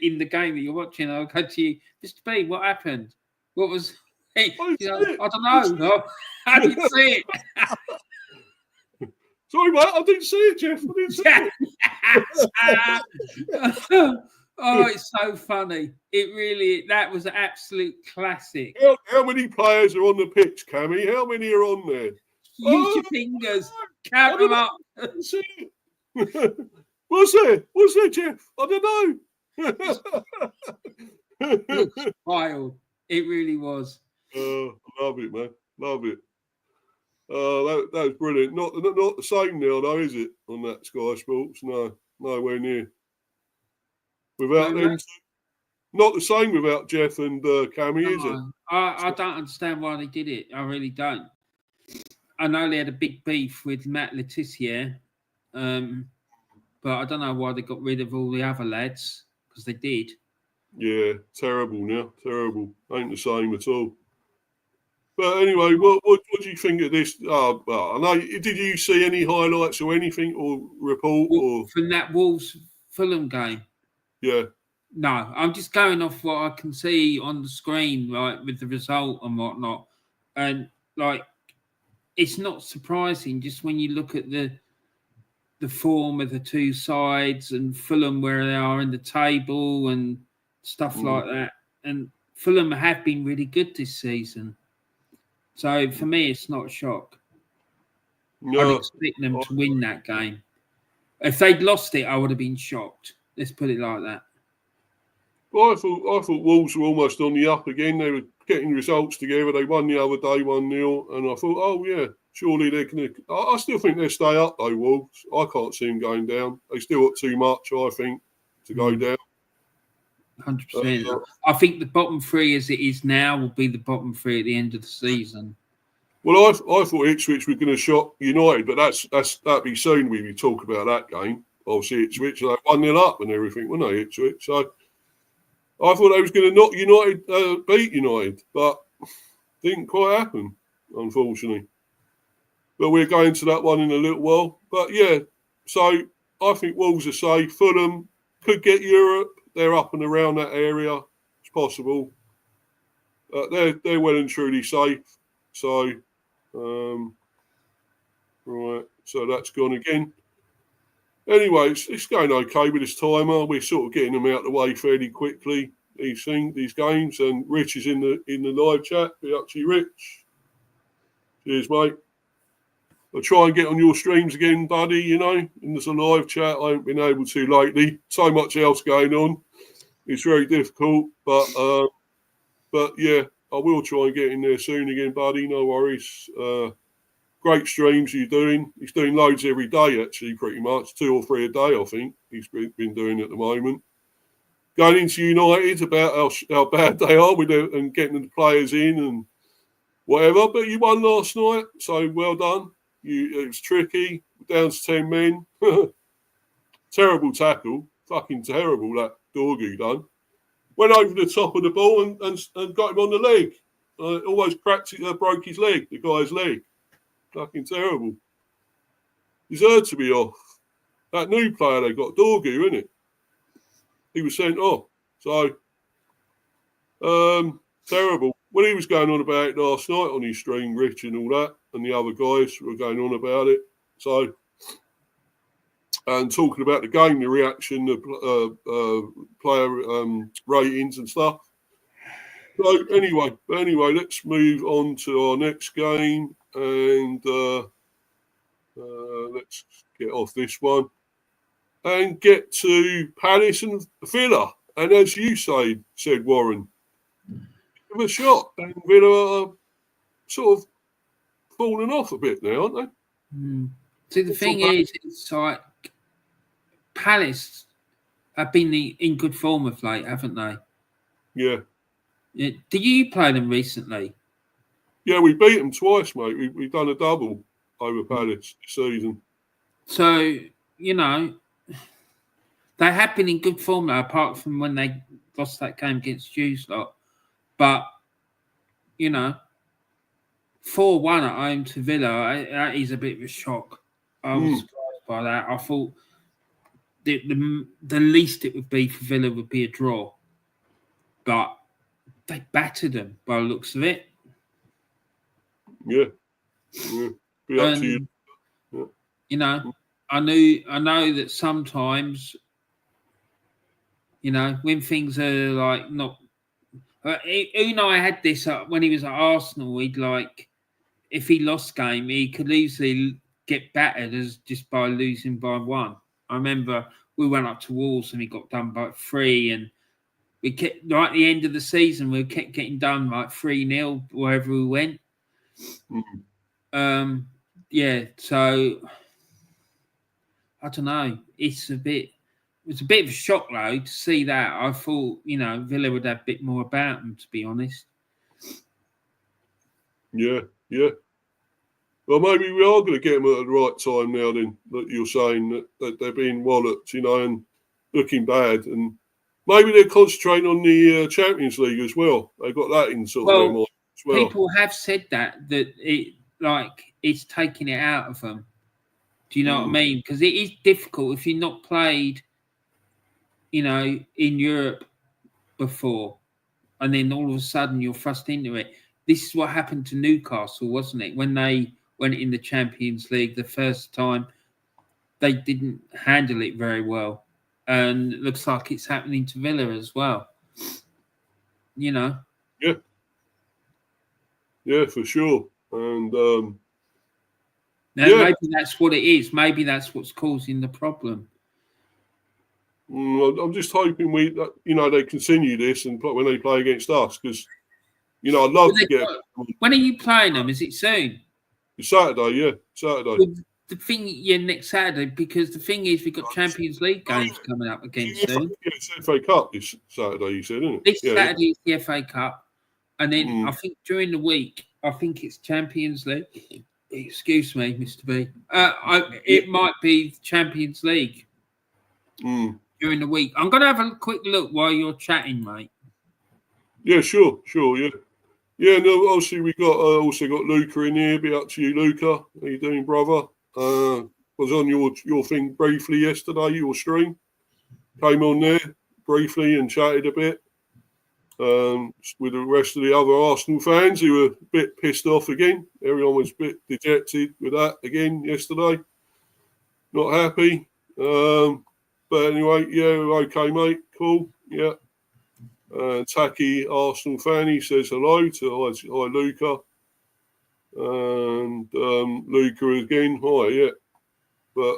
in the game that you're watching, I'll go to you, Mr. B, what happened? What was... Hey, I don't know. I didn't see it. Sorry, mate. I didn't see it, Jeff. I didn't see it. Oh, it's so funny. It really, that was an absolute classic. How many players are on the pitch, Cammy? How many are on there? Use your fingers. Count them up. I didn't see it. What's there, Jeff? I don't know. Looks wild. It really was. Love it, man. Love it. That was brilliant. Not the same now, though, is it? On that Sky Sports, no, nowhere near. Without them, not the same without Jeff and Cammy, is it? I don't understand why they did it. I really don't. I know they had a big beef with Matt Letizia, but I don't know why they got rid of all the other lads, because they did. Yeah, terrible now. Terrible. Ain't the same at all. But anyway, what do you think of this? Well, I know. Did you see any highlights or anything or report from that Wolves Fulham game? Yeah. No, I'm just going off what I can see on the screen, right, with the result and whatnot, and like it's not surprising just when you look at the form of the two sides and Fulham where they are in the table and stuff like that. And Fulham have been really good this season. So for me, it's not a shock. No. I'd expect them to win that game. If they'd lost it, I would have been shocked. Let's put it like that. Well, I thought Wolves were almost on the up again. They were getting results together. They won the other day 1-0. And I thought, oh, yeah, surely they're going to... I still think they'll stay up, though, Wolves. I can't see them going down. They still got too much, I think, to go down. 100%. I think the bottom three as it is now will be the bottom three at the end of the season. Well, I thought Ipswich were going to shock United, but that'd be soon when we talk about that game. Obviously, Ipswich, they 1-0 up and everything, weren't they, Ipswich? So I thought they was going to knock United, beat United, but didn't quite happen, unfortunately. But we're going to that one in a little while. But yeah, so I think Wolves are safe. Fulham could get Europe. They're up and around that area. It's possible. They're well and truly safe. So, right. So that's gone again. Anyway, it's going okay with this timer. We're sort of getting them out of the way fairly quickly. These games, and Rich is in the live chat. Be up to you, Rich. Cheers, mate. I'll try and get on your streams again, buddy, you know, in this live chat. I haven't been able to lately. So much else going on. It's very difficult, but yeah, I will try and get in there soon again, buddy. No worries. Great streams you're doing. He's doing loads every day, actually, pretty much. 2 or 3 a day, I think, he's been doing at the moment. Going into United about how bad they are and getting the players in and whatever. But you won last night, so well done. It was tricky, down to 10 men. Terrible tackle, fucking terrible that Dorgu done. Went over the top of the ball and got him on the leg. Almost broke his leg, the guy's leg. Fucking terrible. Deserved to be off. That new player they got, Dorgu, isn't it? He was sent off. So, terrible. When he was going on about it last night on his stream, Rich and all that, and the other guys were going on about it. So, and talking about the game, the reaction, the player ratings and stuff. So anyway, let's move on to our next game, and let's get off this one and get to Palace and Villa. And as you said Warren, give a shot. And Villa are sort of falling off a bit now, aren't they? Mm. See, the thing is, it's like Palace have been in good form of late, haven't they? Yeah. Did you play them recently? Yeah, we beat them twice, mate. We've done a double over Palace this season. So, you know, they have been in good form now, apart from when they lost that game against Hughes lot. But, you know, 4-1 at home to Villa, that is a bit of a shock. I was surprised by that. I thought the least it would be for Villa would be a draw. But they battered them by the looks of it. Yeah. Be up to you. Yeah. You know, I know that sometimes, you know, when things are like not. Unai had this when he was at Arsenal. He'd like, if he lost game, he could easily get battered as just by losing by 1. I remember we went up to Wolves and we got done by 3, and we kept right at the end of the season we kept getting done like 3-0 wherever we went. Yeah, so I don't know. It was a bit of a shock though to see that. I thought, you know, Villa would have a bit more about them, to be honest. Yeah. Well, maybe we are going to get them at the right time now. Then that you're saying that they're being walloped, you know, and looking bad, and maybe they're concentrating on the Champions League as well. They got that in sort of their mind as well. People have said that it's taking it out of them. Do you know what I mean? Because it is difficult if you're not played, you know, in Europe before, and then all of a sudden you're thrust into it. This is what happened to Newcastle, wasn't it? When they went in the Champions League the first time, they didn't handle it very well. And it looks like it's happening to Villa as well. You know? Yeah, for sure. And maybe that's what it is. Maybe that's what's causing the problem. I'm just hoping they continue this and when they play against us, because, you know, I'd love to get. When are you playing them? Is it soon? It's Saturday, yeah. Saturday. the thing, next Saturday, because the thing is, we've got Champions League games coming up again soon. Yeah, it's FA Cup this Saturday, you said, isn't it? This Saturday is the FA Cup, and then Mm. I think during the week, I think it's Champions League. Excuse me, Mr. B. It might be Champions League during the week. I'm going to have a quick look while you're chatting, mate. Yeah, sure, yeah. Yeah, no, obviously we got also got Luca in here. Be up to you, Luca. How you doing, brother? Was on your thing briefly yesterday, your stream. Came on there briefly and chatted a bit with the rest of the other Arsenal fans who were a bit pissed off again. Everyone was a bit dejected with that again yesterday. Not happy. But anyway, yeah, okay, mate. Cool. Yeah. Tacky Arsenal fan, he says hello to hi Luca. And Luca again, hi, yeah. But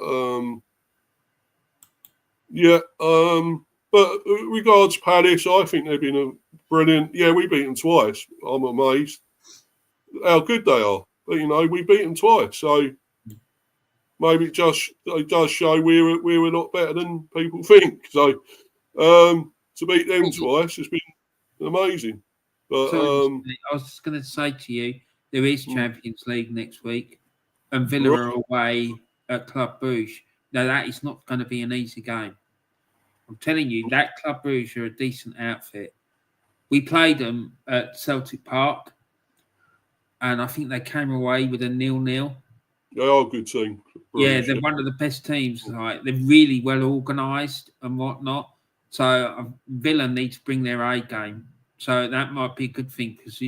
but regards Palace, I think they've been a brilliant. Yeah, we beat them twice. I'm amazed how good they are. But we beat them twice, so maybe it does show we're a lot better than people think. So to beat them twice has been amazing. But I was just going to say to you, there is Champions League next week, and Villa are away at Club Brugge. Now that is not going to be an easy game. I'm telling you, that Club Brugge are a decent outfit. We played them at Celtic Park, and I think they came away with a 0-0. They are a good team. Yeah, they're one of the best teams. Like, they're really well organised and whatnot. So Villa need to bring their A game. So that might be a good thing, because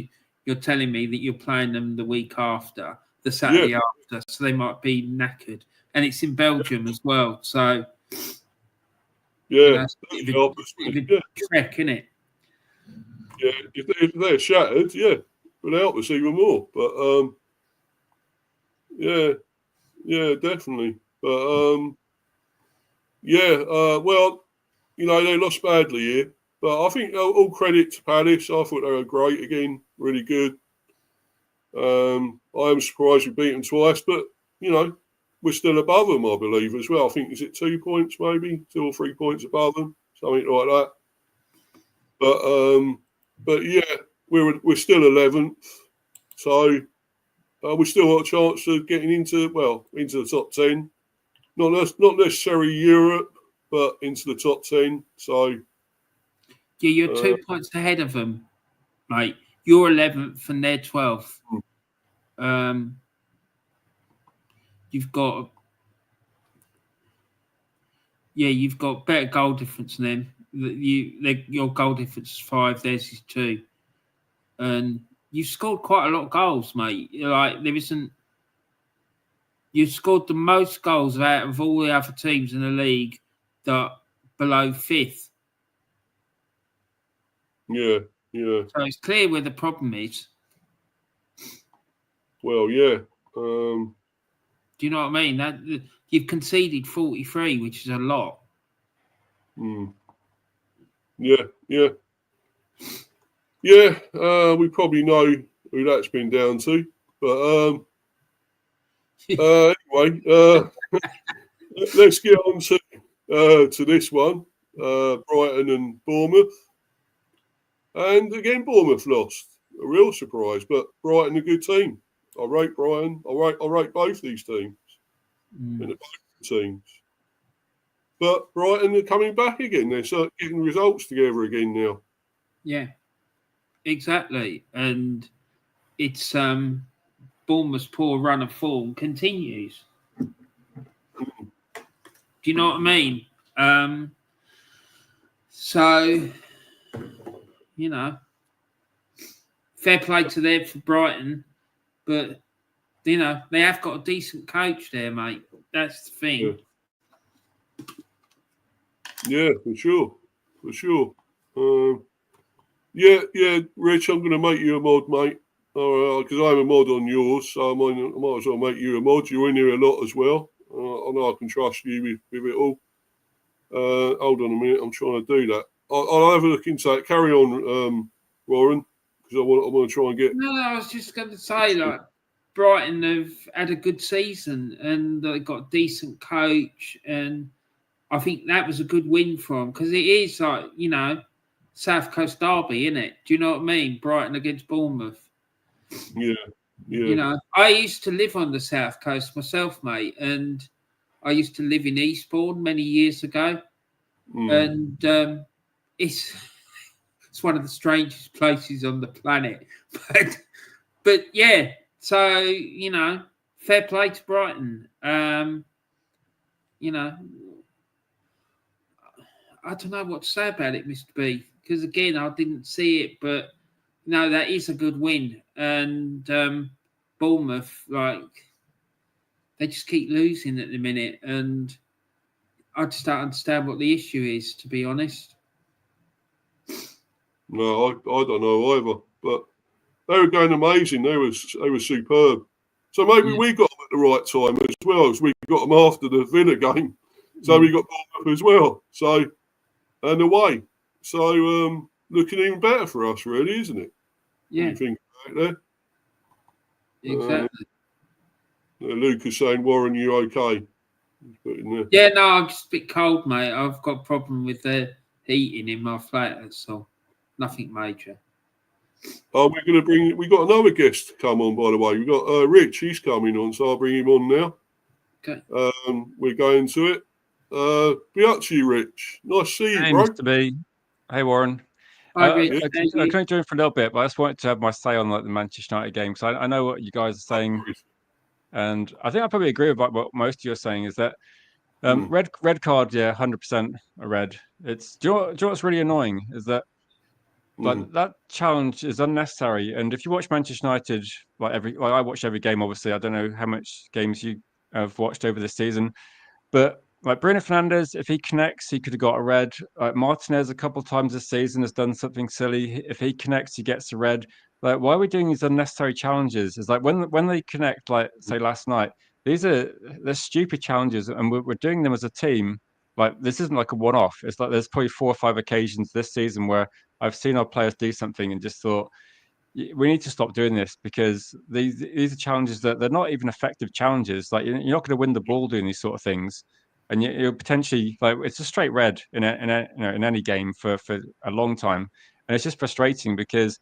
you're telling me that you're playing them the week after, the Saturday after. So they might be knackered. And it's in Belgium as well. So it's a bit of a trek, isn't it? Yeah, if they're shattered, would help us even more. But yeah, definitely. But well, they lost badly here. But I think all credit to Palace. I thought they were great again, really good. I am surprised we beat them twice, but we're still above them, I believe, as well. I think is it 2 points, maybe 2 or 3 points above them, something like that. But yeah, we're still 11th, so we still got a chance of getting into the top 10. Not necessarily Europe, but into the top 10. So yeah, you're 2 points ahead of them, mate. You're 11th and they're 12th. You've got better goal difference than them. Your goal difference is 5, theirs is 2, and you've scored quite a lot of goals, mate. Like, there isn't. You've scored the most goals out of all the other teams in the league that are below 5th. Yeah. So it's clear where the problem is. Well, yeah. Do you know what I mean? That you've conceded 43, which is a lot. Yeah. Yeah, we probably know who that's been down to. But anyway, let's get on to this one. Brighton and Bournemouth. And again, Bournemouth lost. A real surprise, but Brighton a good team. I rate Brighton. I rate both these teams. And both teams. But Brighton are coming back again. They're getting results together again now. Yeah, exactly. And it's Bournemouth's poor run of form continues. Do you know what I mean? So, fair play to them for Brighton, but they have got a decent coach there, mate. That's the thing. Yeah, for sure. Yeah, Rich, I'm going to make you a mod, mate. Because I'm a mod on yours, so I might as well make you a mod. You're in here a lot as well. I know I can trust you with it all. Hold on a minute, I'm trying to do that. I'll have a look into that. Carry on, Warren, because I want to try and get. No, I was just going to say, like, Brighton have had a good season and they got a decent coach, and I think that was a good win for them because it is like, South Coast derby, isn't it? Do you know what I mean? Brighton against Bournemouth. Yeah. I used to live on the South Coast myself, mate, and I used to live in Eastbourne many years ago, and it's one of the strangest places on the planet, but yeah. So fair play to Brighton. I don't know what to say about it, Mr. B, because again, I didn't see it, but that is a good win. And Bournemouth, they just keep losing at the minute, and I just don't understand what the issue is, to be honest. No, I don't know either, but they were going amazing. They were superb. So maybe we got them at the right time as well, as we got them after the Villa game. So we got Bournemouth as well. So, and away. So looking even better for us, really, isn't it? Yeah. When you think about it there. Exactly. Lucas saying, Warren, you okay? Yeah, no, I'm just a bit cold, mate. I've got a problem with the heating in my flat, that's all. Nothing major. Oh, we got another guest to come on, by the way. We've got Rich, he's coming on, so I'll bring him on now. Okay. We're going to it. Be up to you, Rich. Nice to see you, bro. Mr. B. Hey, Warren. Hi, Rich. I couldn't join for a little bit, but I just wanted to have my say on the Manchester United game, because I know what you guys are saying, and I think I probably agree with what most of you are saying, is that red card, 100% a red. Do you know what's really annoying is that that challenge is unnecessary. And if you watch Manchester United, I watch every game, obviously. I don't know how much games you have watched over this season, but Bruno Fernandes, if he connects, he could have got a red. Martinez a couple of times this season has done something silly. If he connects, he gets a red. Why are we doing these unnecessary challenges? It's like when they connect, say last night, they're stupid challenges, and we're doing them as a team. This isn't like a one-off. It's like there's probably 4 or 5 occasions this season where I've seen our players do something and just thought, we need to stop doing this, because these are challenges that they're not even effective challenges. You're not going to win the ball doing these sort of things, and you're potentially it's a straight red in any game for a long time, and it's just frustrating because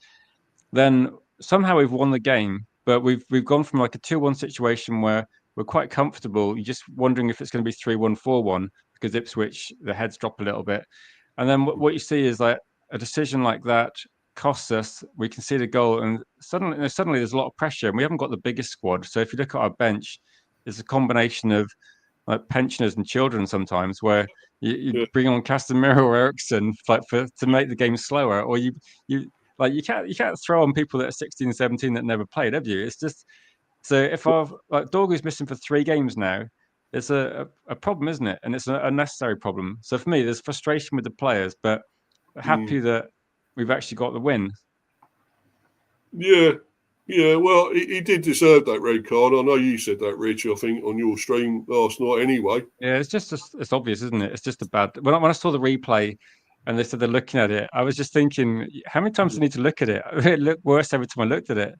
then somehow we've won the game, but we've gone from like a 2-1 situation where we're quite comfortable. You're just wondering if it's going to be 3-1, 4-1 because Ipswich, the heads drop a little bit, and then what you see is like a decision like that costs us. We concede a goal, and suddenly there's a lot of pressure, and we haven't got the biggest squad. So if you look at our bench, it's a combination of pensioners and children sometimes, where you bring on Casemiro or Eriksen to make the game slower, or you can't throw on people that are 16, 17 that never played, have you? It's just, so if Dorgu's missing for 3 games now, it's a problem, isn't it? And it's an unnecessary problem. So for me, there's frustration with the players, but happy that we've actually got the win. Yeah. Well, he did deserve that red card. I know you said that, Rich, I think, on your stream last night anyway. Yeah, it's obvious, isn't it? It's just a bad... When I saw the replay and they said they're looking at it, I was just thinking, how many times do I need to look at it? It looked worse every time I looked at it.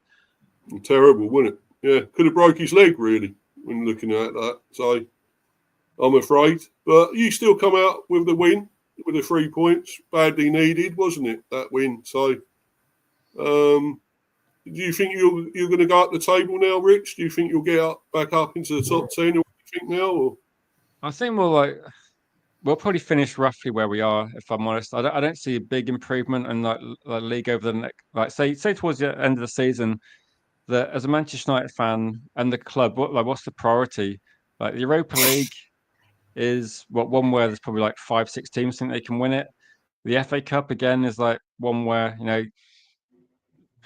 Terrible, wasn't it? Yeah, could have broke his leg, really, when looking at that. So, I'm afraid. But you still come out with the win, with the 3 points. Badly needed, wasn't it, that win? So, do you think you're going to go up the table now, Rich? Do you think you'll get back up into the top 10, or what do you think now? Or? I think we'll probably finish roughly where we are, if I'm honest. I don't see a big improvement in the league over the next, say towards the end of the season. That as a Manchester United fan and the club, what's the priority? The Europa League is one where there's probably 5, 6 teams think they can win it. The FA Cup again is one where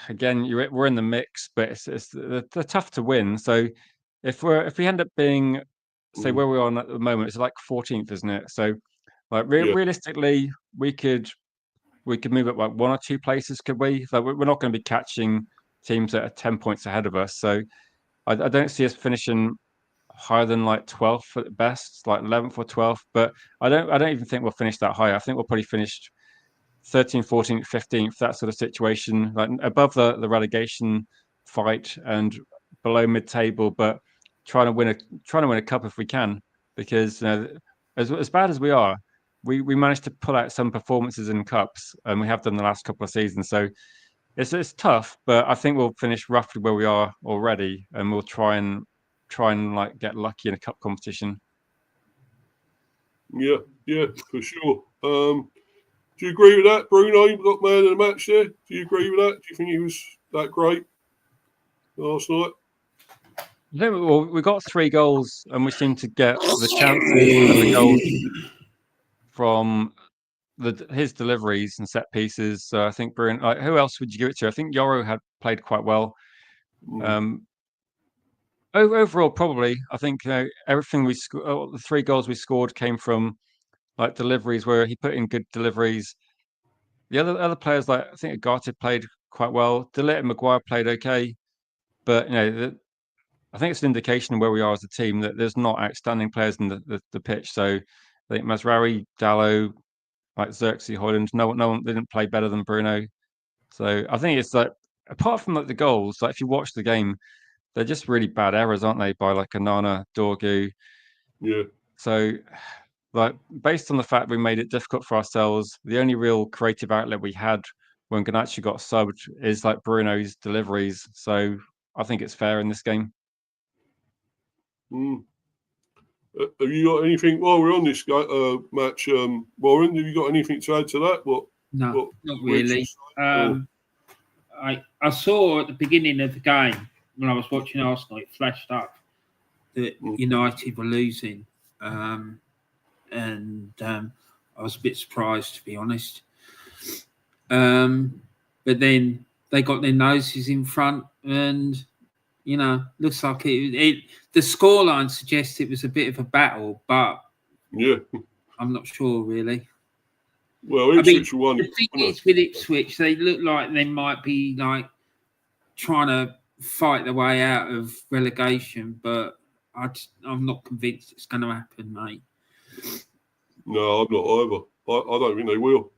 again we're in the mix, but they're tough to win. So if we end up being, say, where we're on at the moment, it's 14th, isn't it? So realistically, we could move up 1 or 2 places, could we? We're not going to be catching teams that are 10 points ahead of us. So I don't see us finishing higher than 12th at best, 11th or 12th. But I don't even think we'll finish that high. I think we'll probably finish 13th, 14th, 15th, that sort of situation, above the relegation fight, and below mid-table, but trying to win a cup if we can, because as bad as we are, we managed to pull out some performances in cups, and we have done the last couple of seasons. So it's tough, but I think we'll finish roughly where we are already, and we'll try and like get lucky in a cup competition. Yeah, for sure. Do you agree with that, Bruno? You got man of the match there. Do you agree with that? Do you think he was that great last night? Well, we got 3 goals, and we seem to get the chances and the goals from his deliveries and set pieces. So I think Bruno. Like, who else would you give it to? I think Yoro had played quite well. Overall, probably, I think everything the 3 goals we scored came from like deliveries where he put in good deliveries. The other players, like I think Agate played quite well. DeLitt and Maguire played okay, but I think it's an indication of where we are as a team that there's not outstanding players in the pitch. So I think Masraoui, Dalot, like Xerxes, Hoyland, no one didn't play better than Bruno. So I think it's like, apart from like the goals, like if you watch the game, they're just really bad errors, aren't they? By like Anana, Dorgu. Yeah. So, like, based on the fact we made it difficult for ourselves, the only real creative outlet we had when Ganache got subbed is like Bruno's deliveries. So I think it's fair in this game. Have you got anything while we're on this match, Warren? Have you got anything to add to that? No, not really. I saw at the beginning of the game when I was watching Arsenal, it flashed up that United were losing, and I was a bit surprised, to be honest. But then they got their noses in front, and looks like the scoreline suggests it was a bit of a battle, but I'm not sure really. Well, Ipswich won. The thing is with Ipswich, they look like they might be like trying to fight their way out of relegation, but I'm not convinced it's going to happen, mate. No, I'm not either. I don't think they will.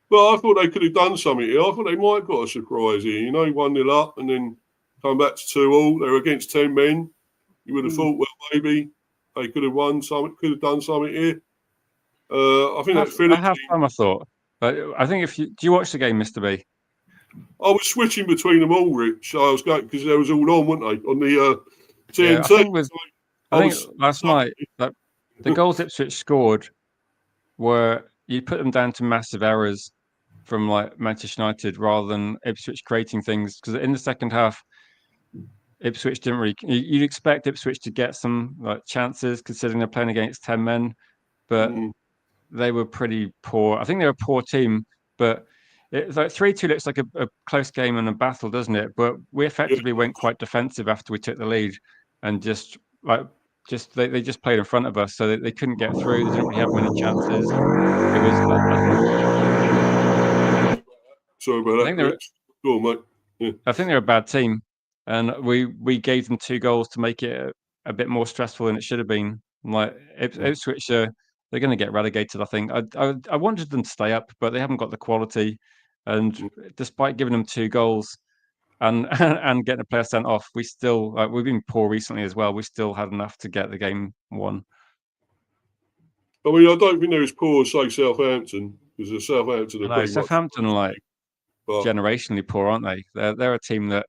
But I thought they could have done something here. I thought they might have got a surprise here. 1-0 up and then come back to 2-2. They're against 10 men. You would have thought, well, maybe they could have won something, could have done something here. I think that's finished. I have time, I thought. But I think do you watch the game, Mr. B? I was switching between them all, Rich. So I was going because they was all on, weren't they, on the TNT? I think last night the goals Ipswich scored were, you put them down to massive errors from like Manchester United rather than Ipswich creating things. Because in the second half, Ipswich didn't really. You'd expect Ipswich to get some like chances, considering they're playing against 10 men, but they were pretty poor. I think they're a poor team, but it's like 3-2 looks like a close game and a battle, doesn't it? But we effectively went quite defensive after we took the lead, and they just played in front of us, so they couldn't get through. They didn't really have many chances. It was. Sorry about that, Rich. Go on, mate. Yeah. I think they're a bad team, and we gave them 2 goals to make it a bit more stressful than it should have been. Like Ipswich, they're going to get relegated. I think I wanted them to stay up, but they haven't got the quality. And despite giving them 2 goals and getting a player sent off, we still we've been poor recently as well. We still had enough to get the game won. I mean, I don't think they're as poor as say Southampton, because Southampton are Southampton are like generationally poor, aren't they? They're a team that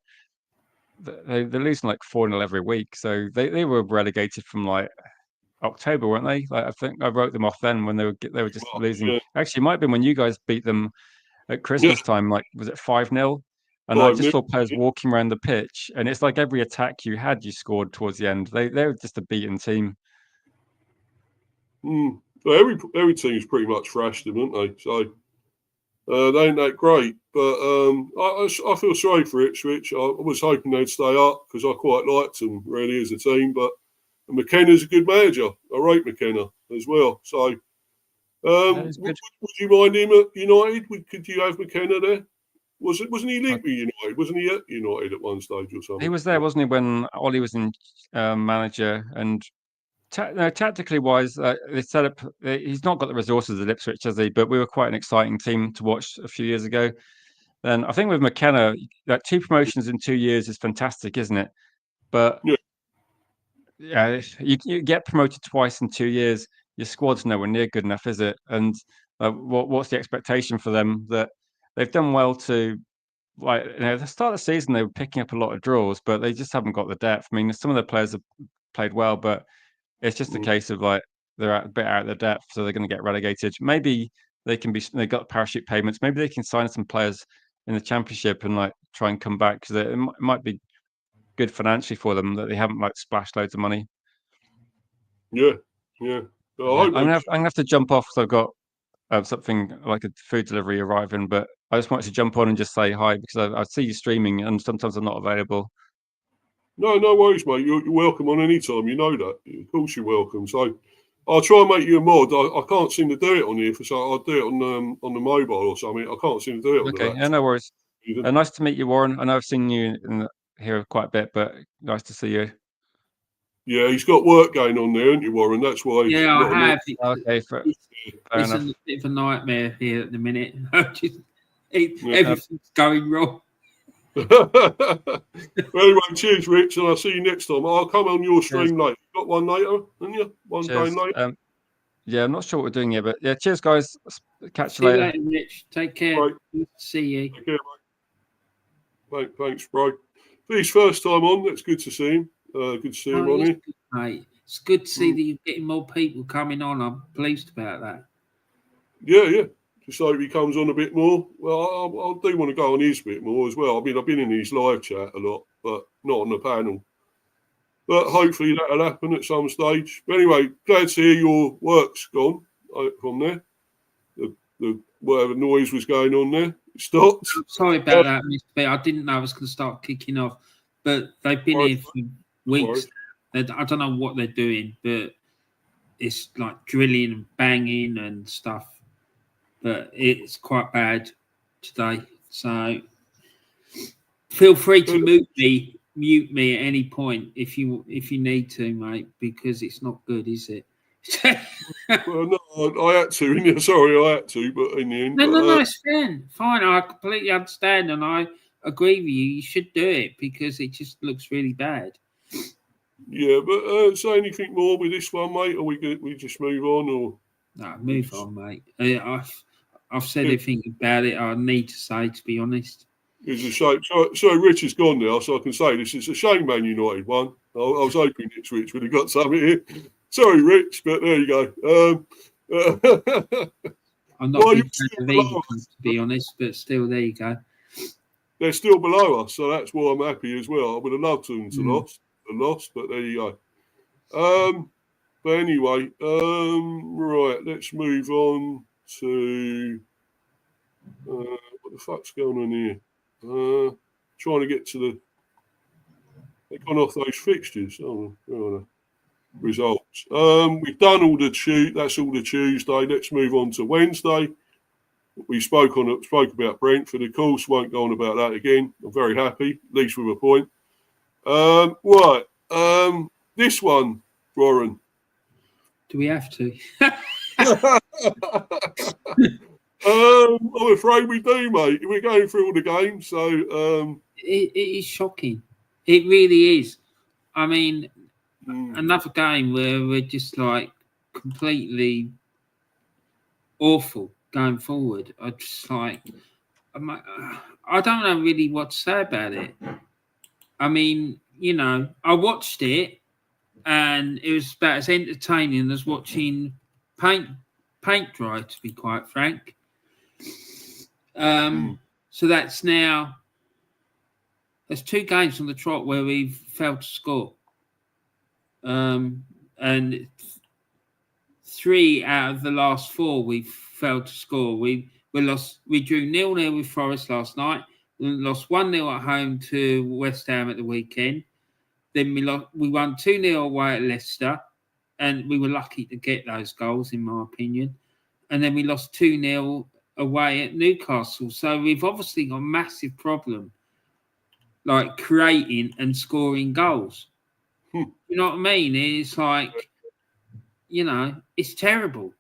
they're losing like 4-0 every week. So they were relegated from like October, weren't they? Like I think I wrote them off then when they were just losing. Yeah. Actually, it might have been when you guys beat them at Christmas time. Like, was it 5-0? And I just saw players walking around the pitch, and it's like every attack you had, you scored towards the end. They were just a beaten team. Well, every team's pretty much thrashed them, aren't they? So they ain't that great. But I feel sorry for Ipswich. I was hoping they'd stay up because I quite liked them really as a team. But McKenna's a good manager. I rate McKenna as well. So would you mind him at United? Could you have McKenna there? Wasn't he linked with United? Wasn't he at United at one stage or something? He was there, wasn't he, when Ollie was in manager? And tactically wise, they set up. He's not got the resources at Ipswich, has he? But we were quite an exciting team to watch a few years ago. Then I think with McKenna, 2 promotions in 2 years is fantastic, isn't it? But yeah, you get promoted twice in 2 years. Your squad's nowhere near good enough, is it? And what's the expectation for them? That they've done well to, like, at the start of the season, they were picking up a lot of draws, but they just haven't got the depth. I mean, some of the players have played well, but it's just a case of like they're a bit out of their depth, so they're going to get relegated. Maybe they got parachute payments. Maybe they can sign some players in the Championship and like try and come back, because it might be good financially for them that they haven't like splashed loads of money. Yeah. I'm gonna have to jump off because I've got something like a food delivery arriving, but I just wanted to jump on and just say hi because I see you streaming and sometimes I'm not available. No worries, mate. You're welcome on any time. You know that. Of course, you're welcome. So I'll try and make you a mod. I can't seem to do it on here, so I'll do it on the mobile or something. I can't seem to do it on the laptop. Yeah, no worries. Nice to meet you, Warren. I know I've seen you here quite a bit, but nice to see you. Yeah, he's got work going on there, haven't you, Warren? That's why. Yeah, I have. Okay, fair it's enough. a bit of a nightmare here at the minute. Everything's going wrong. Anyway, cheers, Rich, and I'll see you next time. I'll come on your stream later. You got one later, haven't you? One game later. Yeah, I'm not sure what we're doing yet, but yeah, cheers, guys. Catch you later. Rich. Take care. Right. Good to see you. Take care, mate. Thanks, bro. For his first time on, that's good to see him. Good to see him on here. Good, mate. It's good to see that you're getting more people coming on. I'm pleased about that. Yeah. Just hope he comes on a bit more. Well, I do want to go on his bit more as well. I mean, I've been in his live chat a lot, but not on the panel. But hopefully that'll happen at some stage. But anyway, glad to hear your work's gone from there. The whatever noise was going on there, it stopped. Sorry about that, Mr. B. I didn't know I was going to start kicking off. But they've been here for weeks. I don't know what they're doing, but it's like drilling and banging and stuff. But it's quite bad today. So feel free to mute me at any point if you need to, mate, because it's not good, is it? Well, no, I had to. Sorry, I had to, but in the end, no, it's fine. I completely understand, and I agree with you. You should do it because it just looks really bad. Yeah, but say anything more with this one, mate, or we just move on, or no, move on, mate. I've said everything about it I need to say, to be honest. It's a shame. So Rich is gone now, so I can say this. It's a shame Man United won. I was hoping Rich would have got something here. Sorry, Rich, but there you go. I'm not a big fan of either, to be honest, but still, there you go. They're still below us, so that's why I'm happy as well. I would have loved them to lost, but there you go. But anyway, right, let's move on to what the fuck's going on here? Trying to get to they've gone off those fixtures. Results. We've done all that's all the Tuesday. Let's move on to Wednesday. We spoke about Brentford, of course. Won't go on about that again. I'm very happy, at least with a point. Right. This one, Warren. Do we have to? I'm afraid we do, mate. We're going through all the games, so it is shocking. It really is. I mean, another game where we're just like completely awful going forward. I don't know really what to say about it. I mean, I watched it and it was about as entertaining as watching paint dry, to be quite frank. So that's 2 games on the trot where we've failed to score. And 3 out of the last 4 we've failed to score. We drew 0-0 with Forest last night. We lost 1-0 at home to West Ham at the weekend. Then we won 2-0 away at Leicester, and we were lucky to get those goals, in my opinion. And then we lost 2-0 away at Newcastle. So we've obviously got a massive problem, like creating and scoring goals. You know what I mean? It's like, it's terrible.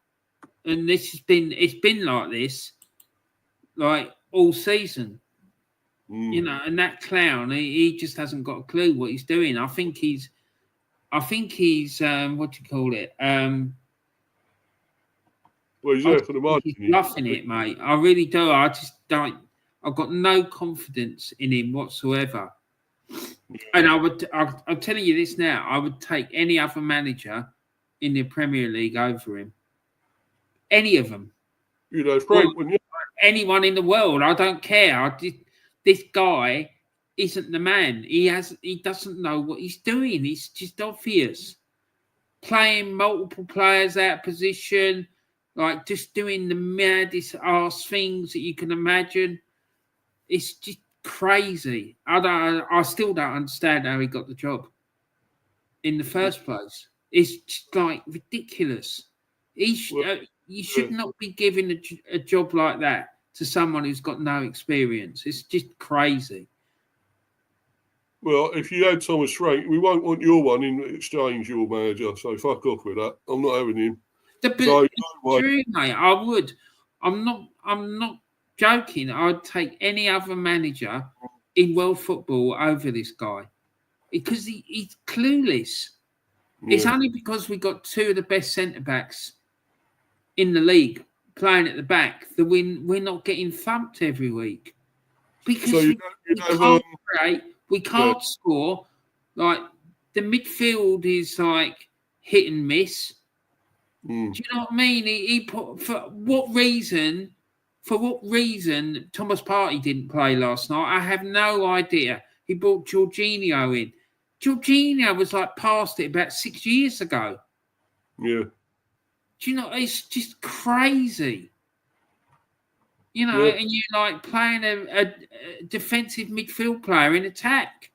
And it's been like this, like all season. You know, and that clown, he just hasn't got a clue what he's doing. I think he's what do you call it? Well, he's there for the money. He's bluffing it, mate. I really do. I just don't. I've got no confidence in him whatsoever. And I'm telling you this now. I would take any other manager in the Premier League over him. Any of them. You know, Frank, wouldn't you? Anyone in the world. I don't care. This guy isn't the man. He doesn't know what he's doing. It's just obvious. Playing multiple players out of position, like just doing the maddest arse things that you can imagine. It's just crazy. I still don't understand how he got the job in the first place. It's just like ridiculous. You should not be giving a job like that to someone who's got no experience. It's just crazy. Well, if you had Thomas Frank, we won't want your one in exchange, your manager. So fuck off with that. I'm not having him. True, mate. I would. I'm not joking. I'd take any other manager in world football over this guy because he's clueless. Yeah. It's only because we got two of the best centre backs in the league playing at the back that we're not getting thumped every week because we can't create. We can't score. Like the midfield is like hit and miss. Do you know what I mean? He put for what reason Thomas Partey didn't play last night? I have no idea. He brought Jorginho in. Jorginho was like past it about 6 years ago. Yeah. Do you know? It's just crazy. You know, and you're like playing a defensive midfield player in attack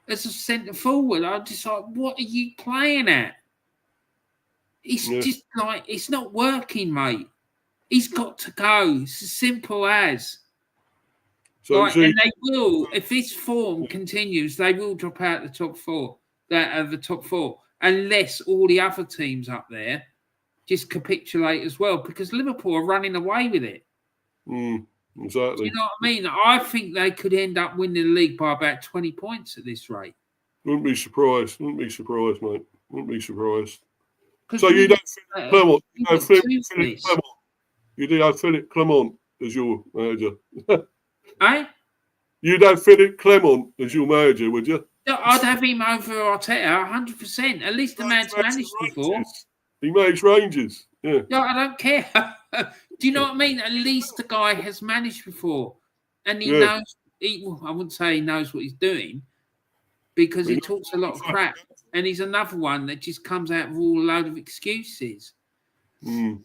as a centre forward. I'm just like, what are you playing at? It's just like, it's not working, mate. He's got to go. It's as simple as. So and they will, if this form continues, they will drop out the top four, unless all the other teams up there just capitulate as well, because Liverpool are running away with it. Exactly. Do you know what I mean? I think they could end up winning the league by about 20 points at this rate. Wouldn't be surprised, mate. Wouldn't be surprised. So you don't think Clement? You do have Philip Clement as your manager. Eh? You'd have Philip Clement as your manager, would you? I'd have him over Arteta 100%. At least the man's managed before. He managed Rangers. Yeah. No, I don't care. Do you know what I mean? At least the guy has managed before. And he knows, I wouldn't say he knows what he's doing, because he talks a lot of crap. And he's another one that just comes out with all a load of excuses. You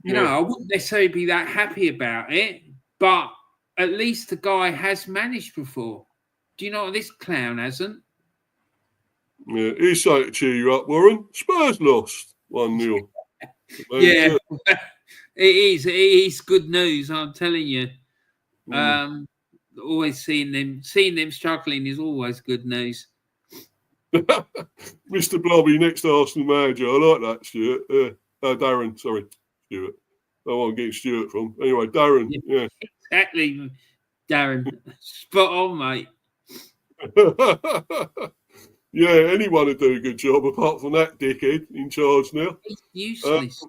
know, I wouldn't necessarily be that happy about it, but at least the guy has managed before. Do you know what this clown hasn't? Yeah, he's saying to cheer you up, Warren. Spurs lost 1-0. Yeah, it is good news, I'm telling you. Always seeing them struggling is always good news. Mr. Blobby, next Arsenal manager. I like that, Stuart. Darren, sorry, Stuart. I want to get Stuart from. Anyway, Darren. Yeah. Exactly, Darren. Spot on, mate. Yeah, anyone would do a good job apart from that dickhead in charge now. He's useless.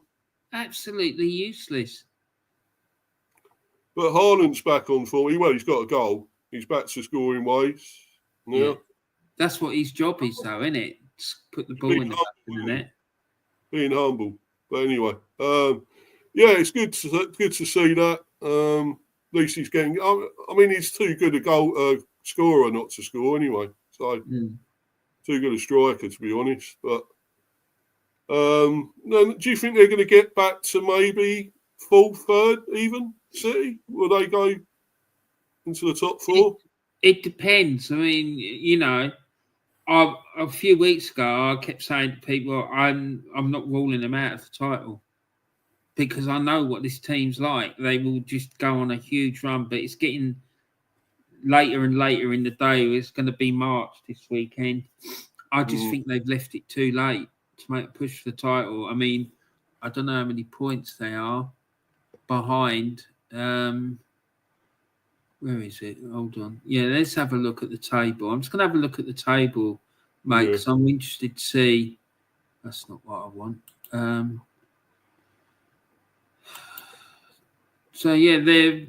Absolutely useless. But Haaland's back on form. He's got a goal. He's back to scoring ways. Yeah. That's what his job is, though, isn't it? Just put the ball in the back of the net. Being humble. But anyway, it's good to see that. At least he's getting. I mean, he's too good a goal scorer not to score anyway. So too good a striker, to be honest. But do you think they're going to get back to maybe fourth, third, even City? Will they go into the top four? It depends. I mean, you know, a few weeks ago, I kept saying to people, I'm not ruling them out of the title, because I know what this team's like. They will just go on a huge run, but it's getting later and later in the day. It's going to be March this weekend. I just think they've left it too late to make a push for the title. I mean, I don't know how many points they are behind. Where is it? Hold on. Yeah, let's have a look at the table. I'm just going to have a look at the table, mate, because I'm interested to see. That's not what I want. So, yeah, they're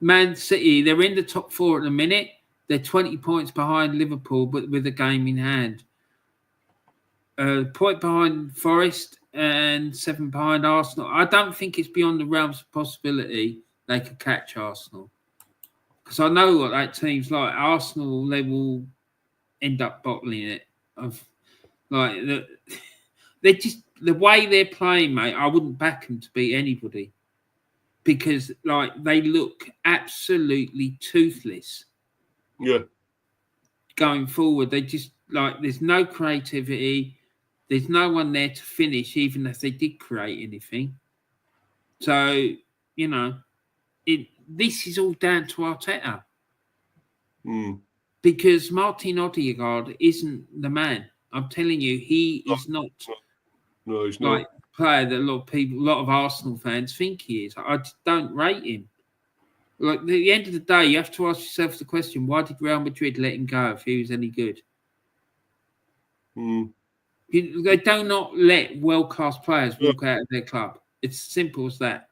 Man City. They're in the top 4 at the minute. They're 20 points behind Liverpool, but with a game in hand. Point behind Forest and 7 behind Arsenal. I don't think it's beyond the realms of possibility they could catch Arsenal. Because I know what that team's like. Arsenal, they will end up bottling it. They're just the way they're playing, mate. I wouldn't back them to beat anybody because, they look absolutely toothless. Yeah. Going forward, they just there's no creativity. There's no one there to finish, even if they did create anything. So this is all down to Arteta. Because Martin Odegaard isn't the man. I'm telling you, he is not. No, he's not. A player that a lot of Arsenal fans think he is. I just don't rate him. At the end of the day, you have to ask yourself the question: why did Real Madrid let him go if he was any good? They do not let world-class players walk out of their club. It's simple as that.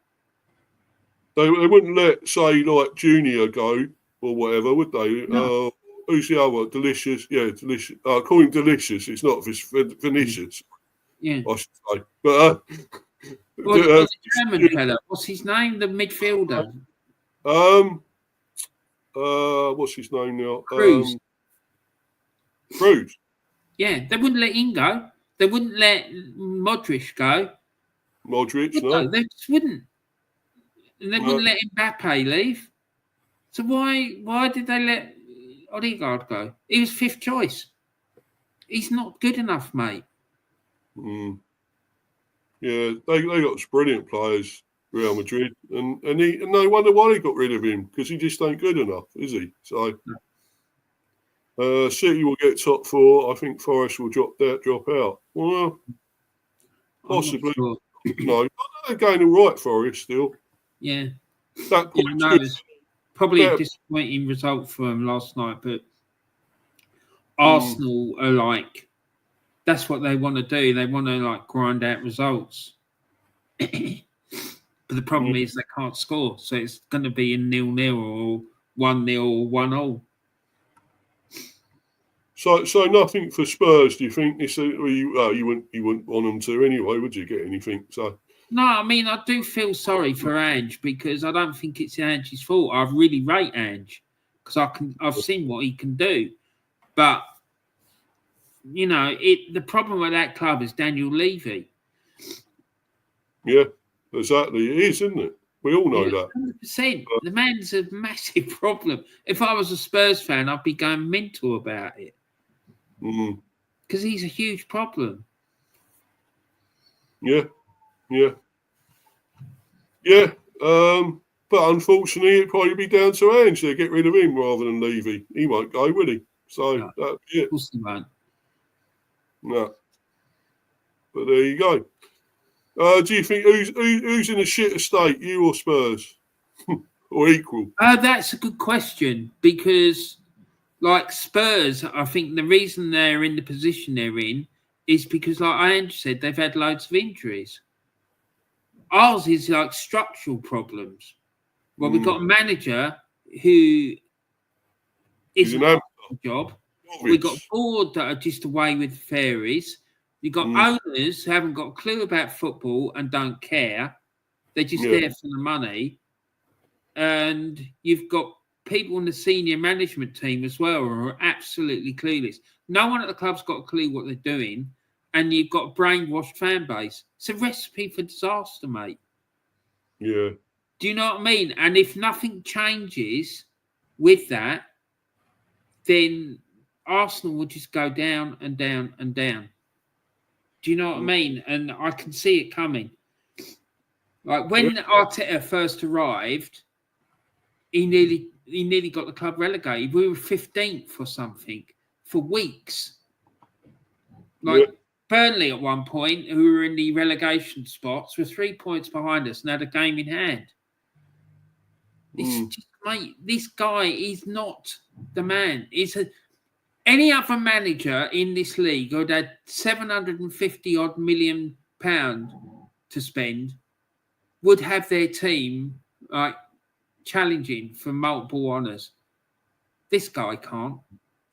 They wouldn't let, say, like Junior go or whatever, would they? No. Who's the other? Delicious. Yeah, Delicious. Call him Delicious. It's not Vinicius. Yeah. I should say. But the German fella, what's his name? The midfielder. What's his name now? Cruz. Cruz. Yeah, they wouldn't let him go. They wouldn't let Modric go. Modric, no. They just wouldn't. And they wouldn't let Mbappe leave. So why did they let Odegaard go? He was 5th choice. He's not good enough, mate. Yeah, they got some brilliant players, Real Madrid, and no wonder why they got rid of him, because he just ain't good enough, is he? So City will get top 4. I think Forest will drop out. Well, possibly. Sure. No, they're going all right, Forest still. Yeah. That it's probably a disappointing result for them last night, but Arsenal are that's what they want to do. They want to grind out results. But the problem is they can't score, so it's going to be a 0-0 or 1-0 or 1-0. So nothing for Spurs. Do you think? You wouldn't want them to anyway, would you? Get anything? So. No, I mean, I do feel sorry for Ange because I don't think it's Ange's fault. I really rate Ange because I've seen what he can do. But, the problem with that club is Daniel Levy. Yeah, exactly. It is, isn't it? We all know that. 100%. The man's a massive problem. If I was a Spurs fan, I'd be going mental about it. Because he's a huge problem. Yeah. But unfortunately, it'd probably be down to Ange to get rid of him rather than Levy. He won't go, will he? So that'd be it. Of course he won't. No. But there you go. Do you think who's in a shitter state, you or Spurs? Or equal? That's a good question because, Spurs, I think the reason they're in the position they're in is because, like Ange said, they've had loads of injuries. Ours is structural problems. Well, we've got a manager who isn't doing a job. We've got a board that are just away with fairies. You've got owners who haven't got a clue about football and don't care. They're just there for the money. And you've got people in the senior management team as well who are absolutely clueless. No one at the club's got a clue what they're doing. And you've got a brainwashed fan base. It's a recipe for disaster, mate. Yeah. Do you know what I mean? And if nothing changes with that, then Arsenal will just go down and down and down. Do you know what I mean? And I can see it coming. When Arteta first arrived, he nearly got the club relegated. We were 15th or something for weeks. Burnley at one point, who were in the relegation spots, were 3 points behind us and had a game in hand. It's just mate, this guy is not the man. Any other manager in this league who'd had 750 odd million pound to spend would have their team like challenging for multiple honours. This guy can't.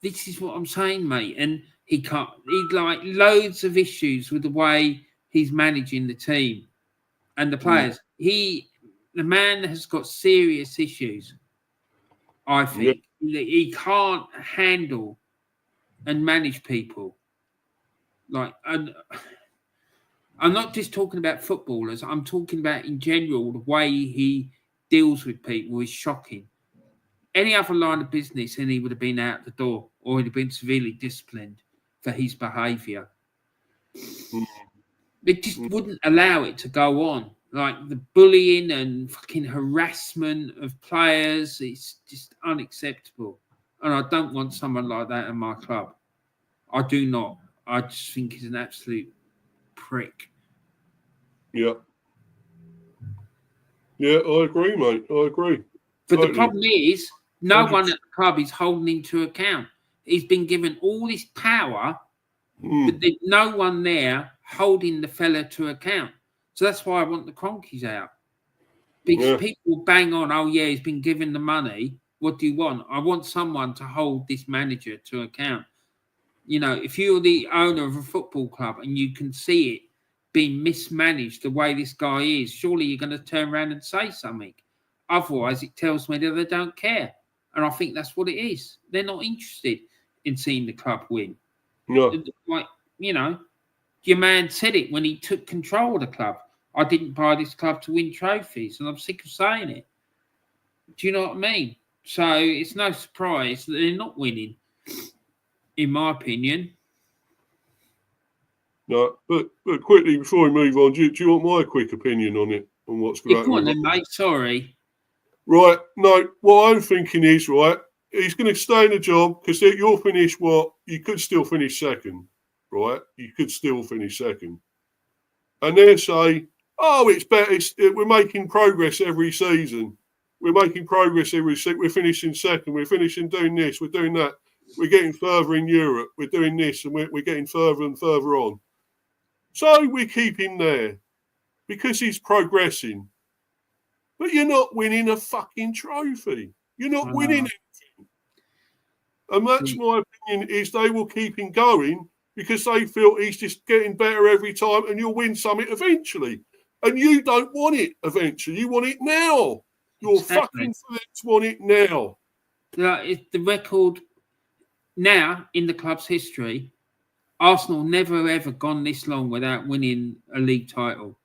This is what I'm saying, mate. And he can't. He'd like loads of issues with the way he's managing the team and the players. The man has got serious issues. I think he can't handle and manage people. Like, and I'm not just talking about footballers. I'm talking about in general the way he deals with people is shocking. Any other line of business, and he would have been out the door, or he'd have been severely disciplined for his behaviour. It just wouldn't allow it to go on. Like the bullying and fucking harassment of players, it's just unacceptable. And I don't want someone like that in my club. I do not. I just think he's an absolute prick. Yeah. Yeah, I agree, mate. I agree. But the problem is, no one at the club is holding him to account. He's been given all this power, but there's no one there holding the fella to account. So that's why I want the Cronkies out. Because people bang on, oh, yeah, he's been given the money. What do you want? I want someone to hold this manager to account. You know, if you're the owner of a football club and you can see it being mismanaged the way this guy is, surely you're going to turn around and say something. Otherwise, it tells me that they don't care. And I think that's what it is. They're not interested in seeing the club win. No. Like, you know, your man said it when he took control of the club. I didn't buy this club to win trophies, and I'm sick of saying it. Do you know what I mean? So it's no surprise that they're not winning, in my opinion. No, but quickly, before we move on, do you want my quick opinion on it, on what's going to happen? Go on then, mate. Sorry. Right. No, what I'm thinking is, right, he's going to stay in the job because you'll finish what? You could still finish second, right? You could still finish second. And they'll say, oh, it's better. We're making progress every season. We're making progress every season. We're finishing second. We're finishing doing this. We're doing that. We're getting further in Europe. We're doing this and we're getting further and further on. So we keep him there because he's progressing. But you're not winning a fucking trophy. You're not winning anything. And that's my opinion, is they will keep him going because they feel he's just getting better every time and you'll win something eventually. And you don't want it eventually. You want it now. Your fucking fans want it now. It's the record now in the club's history. Arsenal never ever gone this long without winning a league title.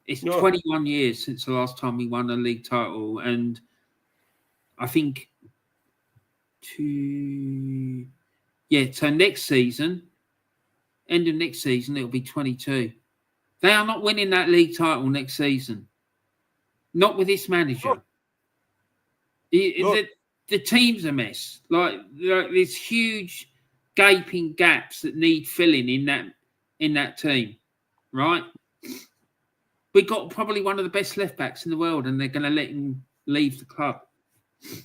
It's 21 years since the last time we won a league title, and I think so next season, end of next season, it'll be 22. They are not winning that league title next season. Not with this manager. The team's a mess. Like there's huge gaping gaps that need filling in that team, right? We got probably one of the best left backs in the world, and they're going to let him leave the club.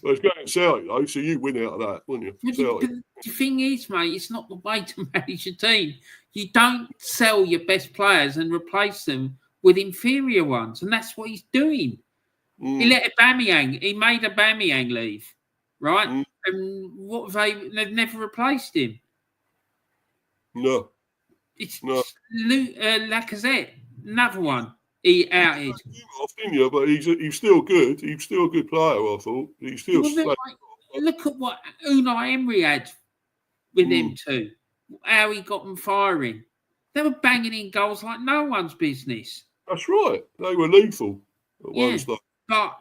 Well, it's going to sell you, though, so you win out of that, wouldn't you? The thing is, mate, it's not the way to manage a team. You don't sell your best players and replace them with inferior ones, and that's what he's doing. He let he made Aubameyang leave, right? And they've never replaced him. No. It's Lacazette, another one. He outed. But he's still good. He's still a good player, I thought. He's still look at what Unai Emery had with him too. How he got them firing. They were banging in goals like no one's business. That's right. They were lethal at one stage. But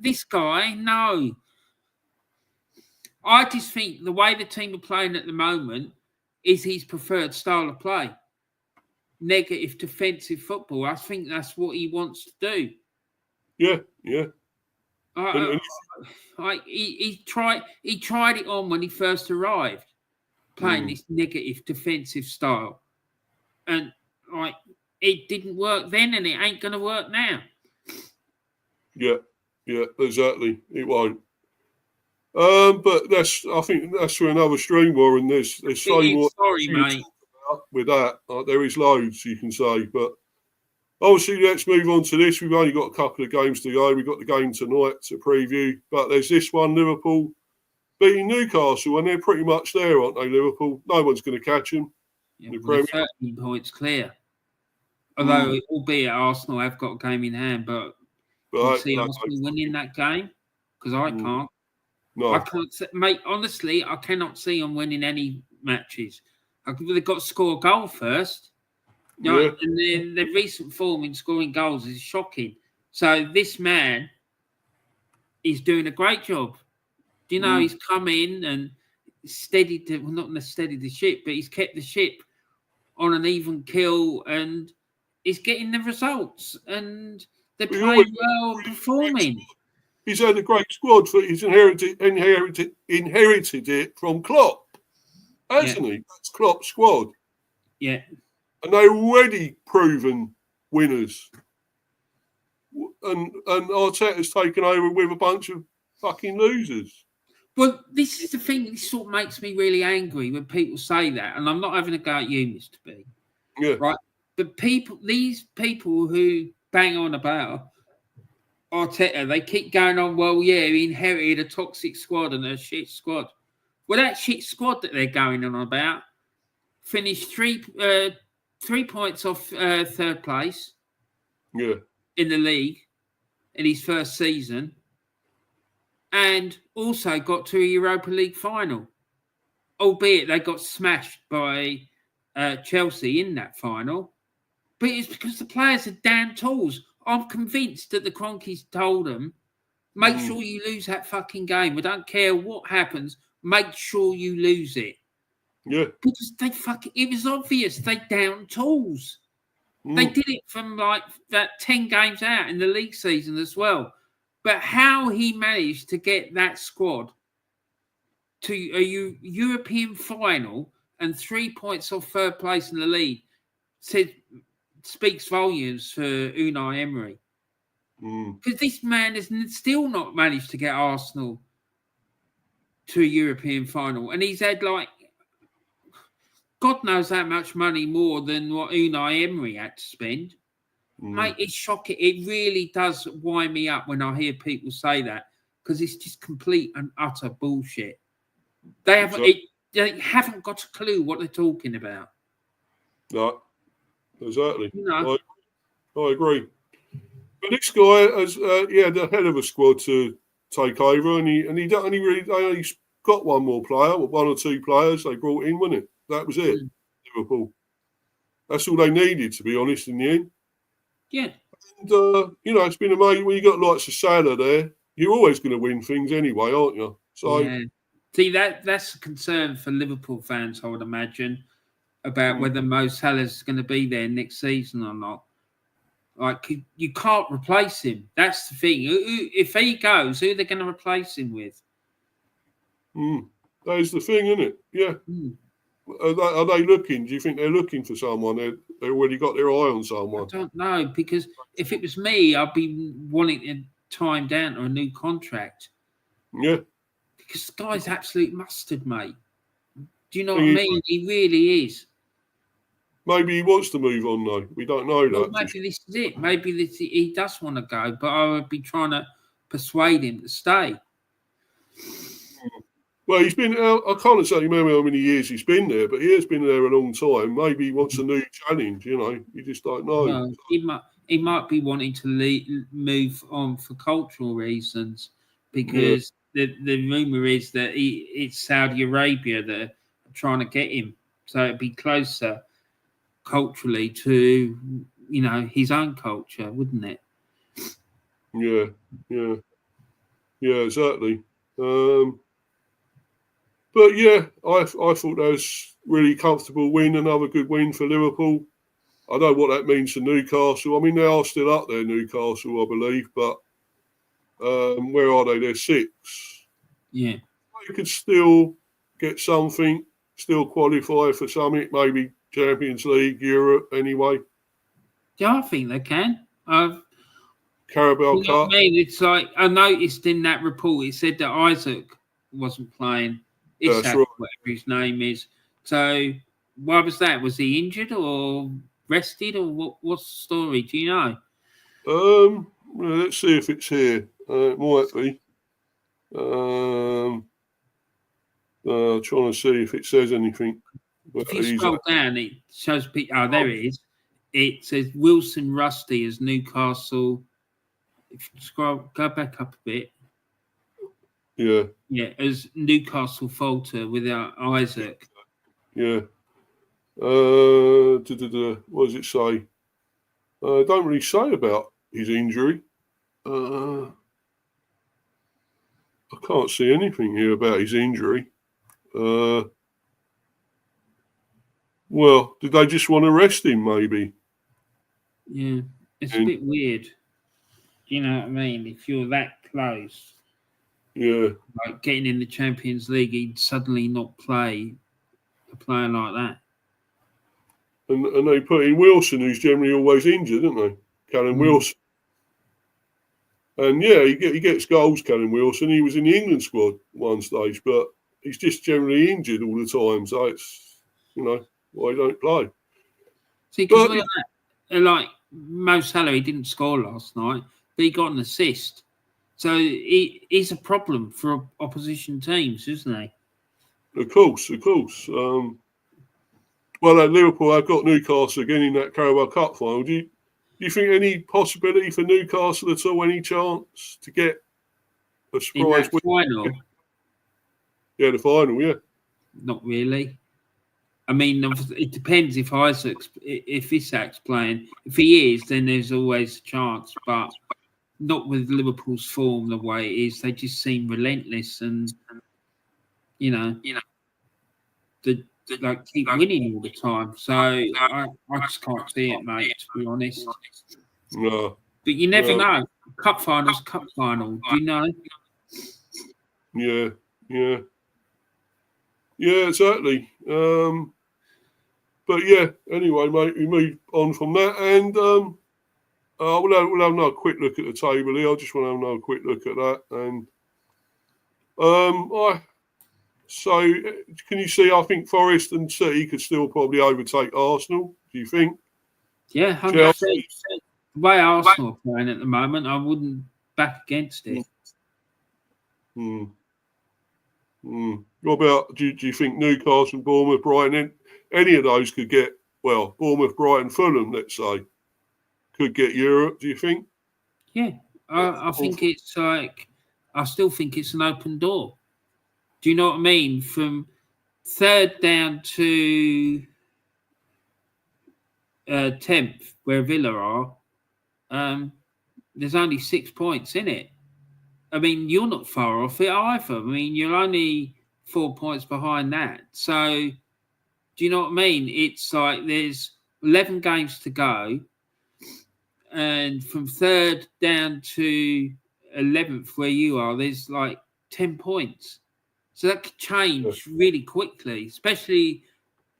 this guy, no. I just think the way the team are playing at the moment is his preferred style of play. Negative defensive football. I think that's what he wants to do. Yeah. He tried it on when he first arrived, playing this negative defensive style, and it didn't work then, and it ain't going to work now. Yeah. Yeah, exactly. It won't. But I think that's for another stream, Warren. There's so more sorry, mate. with that. There is loads you can say, but obviously let's move on to this. We've only got a couple of games to go. We've got the game tonight to preview, but there's this one, Liverpool beating Newcastle, and they're pretty much there, aren't they, Liverpool? No one's going to catch them. Yeah, well, 13 points clear. Although, albeit Arsenal have got a game in hand, but can you see Arsenal winning that game? Because I can't. No. I can't, mate. Honestly, I cannot see them winning any matches. They've got to score a goal first. You know, and their recent form in scoring goals is shocking. So this man is doing a great job. Do you know, he's come in and steadied, not steadied the ship, but he's kept the ship on an even keel and is getting the results. And they're playing well, performing. He's had a great squad. He's inherited it from Klopp, hasn't he? That's Klopp's squad. Yeah. And they're already proven winners. And Arteta's taken over with a bunch of fucking losers. Well, this is the thing. This sort of makes me really angry when people say that. And I'm not having a go at you, Mr. B. Yeah. Right? But these people who bang on about Arteta, they keep going on, well, yeah, he inherited a toxic squad and a shit squad. Well, that shit squad that they're going on about finished 3 points off third place in the league in his first season and also got to a Europa League final, albeit they got smashed by Chelsea in that final. But it's because the players are damn tools. I'm convinced that the Cronkies told them, make sure you lose that fucking game. We don't care what happens. Make sure you lose it. Yeah. Because it was obvious they down tools. They did it from like that 10 games out in the league season as well. But how he managed to get that squad to a European final and 3 points off third place in the league speaks volumes for Unai Emery. Because this man has still not managed to get Arsenal to a European final. And he's had like, God knows how much money more than what Unai Emery had to spend. Mate, it's shocking. It really does wind me up when I hear people say that because it's just complete and utter bullshit. They haven't got a clue what they're talking about. No, exactly. You know? I agree. But this guy has, the head of a squad to take over, and he they only got one more player, one or two players they brought in, wasn't it? That was it. Liverpool. That's all they needed, to be honest, in the end. Yeah. And, it's been amazing. When you got lots of Salah there, you're always going to win things anyway, aren't you? So, yeah. See, that's a concern for Liverpool fans, I would imagine, about whether Mo Salah's going to be there next season or not. Like, you can't replace him. That's the thing. If he goes, who are they going to replace him with? That is the thing, isn't it? Yeah. Are they looking? Do you think they're looking for someone? They already got their eye on someone? I don't know, because if it was me, I'd be wanting to tie him down to a new contract. Yeah. Because the guy's absolute mustard, mate. Do you know what I mean? He really is. Maybe he wants to move on, though. We don't know that. Maybe this is it. Maybe he does want to go, but I would be trying to persuade him to stay. Well, he's been. I can't exactly remember how many years he's been there, but he has been there a long time. Maybe he wants a new challenge. You just don't know. No, he might be wanting to move on for cultural reasons, because the rumor is that it's Saudi Arabia that are trying to get him, so it'd be closer culturally to his own culture, wouldn't it? Yeah, exactly. But yeah, I thought that was really comfortable win, another good win for Liverpool. I know what that means for Newcastle. I mean, they are still up there, Newcastle, I believe, but where are they? They're 6. Yeah. They could still get something, still qualify for something, maybe Champions League, Europe, anyway. Yeah, I think they can. Carabao You know what Cup. I mean? It's like I noticed in that report it said that Isaac wasn't playing. That's Isak, right. whatever his name is. So why was that? Was he injured or rested or what's the story? Do you know? Well, let's see if it's here. It might be. Trying to see if it says anything. If you scroll down, it shows people. Oh, there it is. It says Wilson Rusty as Newcastle. If you go back up a bit. Yeah. Yeah, as Newcastle falter without Isaac. Yeah. What does it say? Don't really say about his injury. I can't see anything here about his injury. Well, did they just want to rest him, maybe? Yeah, it's a bit weird. Do you know what I mean? If you're that close, yeah, like getting in the Champions League, he'd suddenly not play a player like that. And they put in Wilson, who's generally always injured, don't they? Callum Wilson. And yeah, he gets goals, Callum Wilson. He was in the England squad at one stage, but he's just generally injured all the time. So it's, why he don't play. See, because like Mo Salah, he didn't score last night, but he got an assist. So he's a problem for opposition teams, isn't he? Of course. Well, at Liverpool, I've got Newcastle again in that Carabao Cup final. Do you think any possibility for Newcastle at all? Any chance to get a surprise win? Final? Yeah, the final. Yeah. Not really. I mean, it depends if Isak's playing. If he is, then there's always a chance, but not with Liverpool's form the way it is. They just seem relentless, and they keep winning all the time. So I just can't see it, mate. To be honest. No. But you never know. Cup final's cup final. Do you know? Yeah. Yeah, exactly. But yeah, anyway, mate, we move on from that, and we'll have another quick look at the table here. I just want to have another quick look at that, and so can you see? I think Forest and City could still probably overtake Arsenal. Do you think? Yeah, 100%. The way Arsenal are playing at the moment, I wouldn't back against it. What about, do you think Newcastle, Bournemouth, Brighton, any of those could get, Bournemouth, Brighton, Fulham, let's say, could get Europe, do you think? Yeah, I think it's like, I still think it's an open door. Do you know what I mean? From third down to 10th, where Villa are, there's only 6 points in it. I mean, you're not far off it either. I mean, you're only 4 points behind that. So, do you know what I mean? It's like there's 11 games to go. And from third down to 11th, where you are, there's like 10 points. So that could change really quickly, especially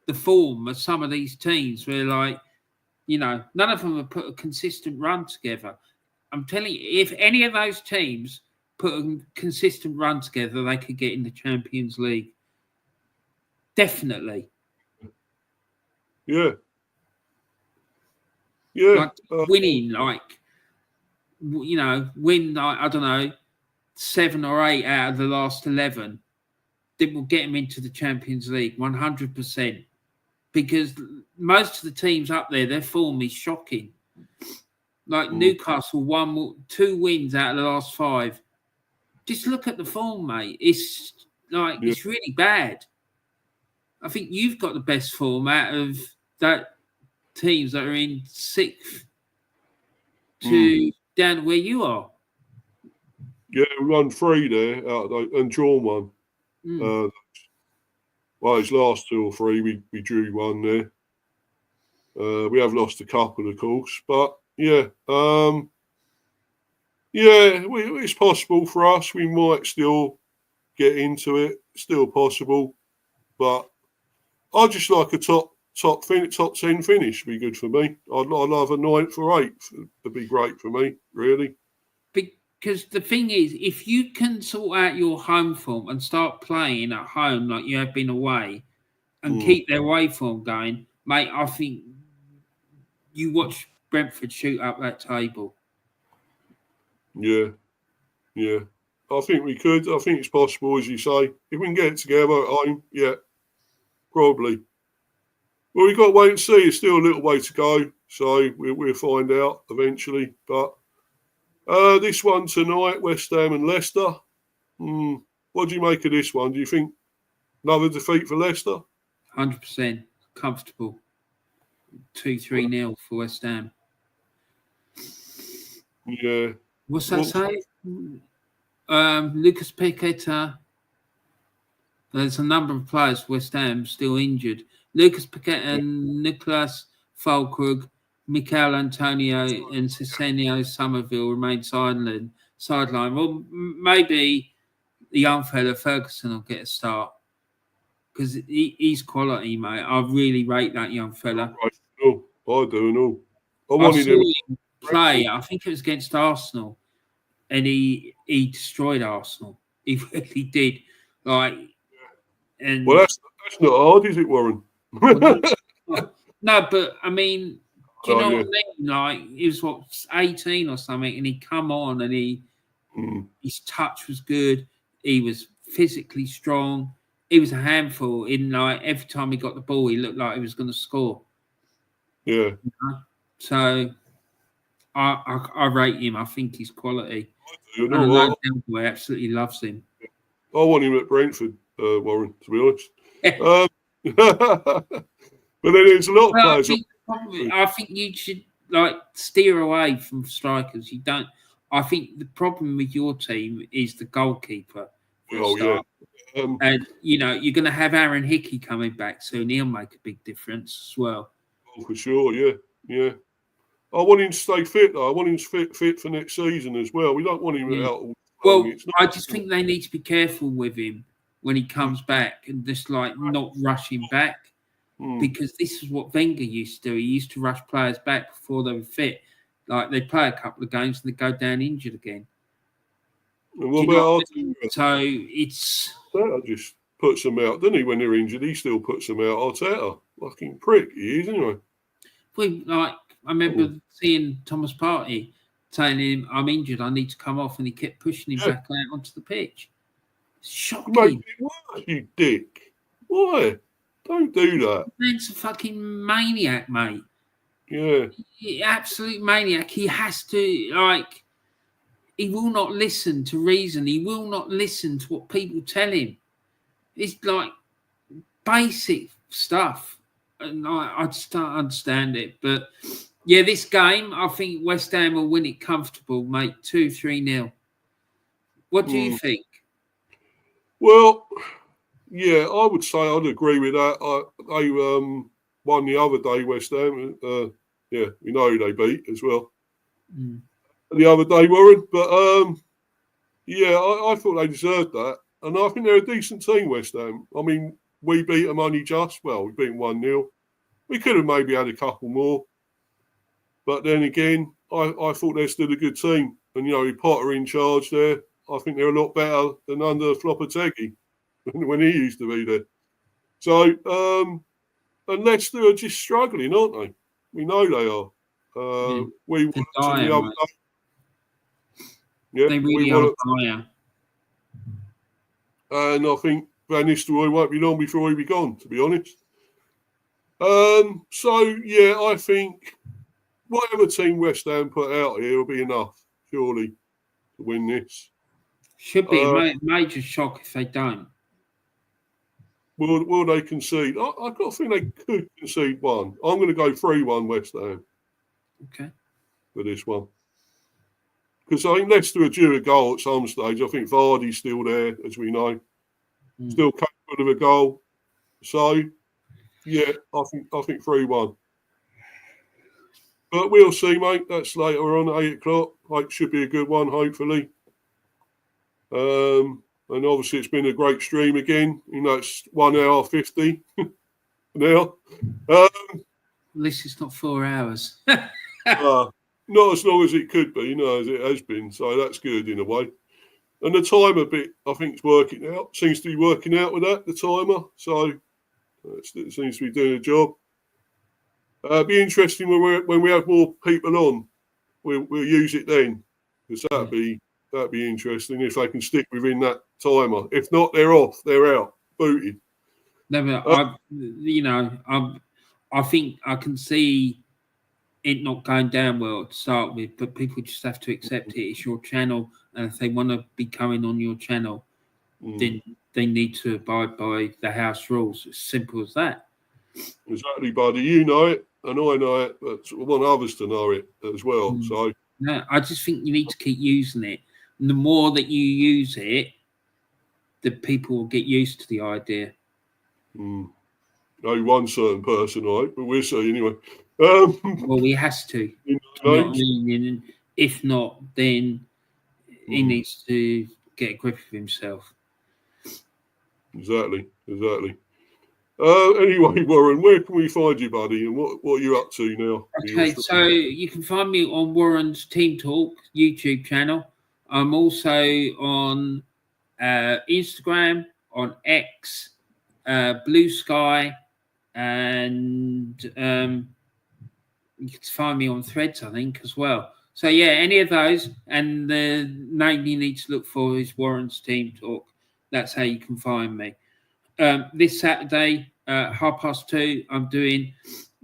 the form of some of these teams where, like, none of them have put a consistent run together. I'm telling you, if any of those teams put a consistent run together, they could get in the Champions League. Definitely. Yeah. Like winning, win, I don't know, 7 or 8 out of the last 11. That will get them into the Champions League 100%. Because most of the teams up there, their form is shocking. Like Newcastle won 2 wins out of the last 5. Just look at the form, mate. It's like it's really bad. I think you've got the best form out of that teams that are in 6th to down where you are. Yeah, we won 3 there out of those, and drawn 1. Well, his last 2 or 3, we drew 1 there. We have lost a couple, of course, but yeah, it's possible for us. We might still get into it. Still possible, but I just like a top top 10 finish would be good for me. I'd love a 9th or 8th. It'd be great for me, really. Because the thing is, if you can sort out your home form and start playing at home like you have been away and keep their away form going, mate, I think you watch Brentford shoot up that table. Yeah. I think we could. I think it's possible, as you say. If we can get it together at home, yeah, probably. Well, we've got to wait and see. It's still a little way to go, so we'll find out eventually. But this one tonight, West Ham and Leicester. What do you make of this one? Do you think another defeat for Leicester? 100% comfortable. 2-3-0 for West Ham. Yeah. What's that say? Lucas Paqueta. There's a number of players for West Ham still injured. Lucas Paqueta and Nicholas Fulkrug, Mikel Antonio and Cesenio Somerville remain sideline. Well, maybe the young fella Ferguson will get a start because he's quality, mate. I really rate that young fella. I do know. I saw him play. I think it was against Arsenal, and he destroyed Arsenal. He really did. Well, that's not hard, is it, Warren? No, but I mean, do you know what I mean? Like, he was 18 or something, and he come on, and his touch was good. He was physically strong. He was a handful. Every time he got the ball, he looked like he was going to score. Yeah. So I rate him. I think he's quality. I do. Boy absolutely loves him. I want him at Brentford, Warren, to be honest. But then there's a lot of players. I think you should steer away from strikers. You don't. I think the problem with your team is the goalkeeper. And you're going to have Aaron Hickey coming back soon. He'll make a big difference as well. Oh, for sure, yeah. I want him to stay fit, though. I want him to fit for next season as well. We don't want him out. Well, I just think they need to be careful with him when he comes back and just not rush him back. Because this is what Wenger used to do. He used to rush players back before they were fit. Like, they'd play a couple of games and they'd go down injured again. And what about So it's... Arteta just puts them out, doesn't he? When they're injured, he still puts them out. Arteta, fucking prick, he is, anyway. Well, I remember seeing Thomas Partey telling him, I'm injured, I need to come off, and he kept pushing him back out onto the pitch. It's shocking. Mate, why, you dick? Why? Don't do that. Man's a fucking maniac, mate. Yeah. Absolute maniac. He has to, he will not listen to reason. He will not listen to what people tell him. It's basic stuff. And I just don't understand it. But, yeah, this game, I think West Ham will win it comfortable, mate. 2-3-0. What do you think? Well... Yeah, I would say I'd agree with that. They won the other day, West Ham. We know who they beat as well. The other day, Warren. But, I thought they deserved that. And I think they're a decent team, West Ham. I mean, we beat them only just. Well, we beat them 1-0. We could have maybe had a couple more. But then again, I thought they're still a good team. And, Potter in charge there. I think they're a lot better than under Lopetegui. When he used to be there. So, and Leicester are just struggling, aren't they? We know they are. We won the other day. Yeah, they really are. And I think Van Nistelrooy won't be long before he'll be gone, to be honest. I think whatever team West Ham put out here will be enough, surely, to win this. Should be a major shock if they don't. Will they concede? I've got a feeling they could concede one. I'm going to go 3-1 West Ham. Okay. For this one. Because I think Leicester are due a goal at some stage. I think Vardy's still there, as we know. Still capable of a goal. So, yeah, I think 3-1. But we'll see, mate. That's later on at 8 o'clock. It should be a good one, hopefully. And obviously, it's been a great stream again. It's 1 hour 50. now. At least it's not 4 hours. Not as long as it could be, as it has been. So that's good in a way. And the timer bit, I think, is working out. Seems to be working out with that, the timer. So it seems to be doing a job. Be interesting when we have more people on. We'll use it then, because that'd be interesting if they can stick within that timer. If not, they're off. They're out. Booted. No, but I think I can see it not going down well to start with, but people just have to accept it. It's your channel, and if they want to be coming on your channel, then they need to abide by the house rules. It's simple as that. Exactly, buddy. You know it, and I know it, but I want others to know it as well. So no, I just think you need to keep using it. And the more that you use it, the people will get used to the idea. No one certain person, right? But we'll see anyway. Well, he has to. You know what I mean? If not, then he needs to get a grip of himself. Exactly. Anyway, Warren, where can we find you, buddy? And what are you up to now? Okay, so you can find me on Warren's Team Talk YouTube channel. I'm also on Instagram, on X, Blue Sky, and you can find me on Threads, I think, as well. So, yeah, any of those. And the name you need to look for is Warren's Team Talk. That's how you can find me. This Saturday, 2:30, I'm doing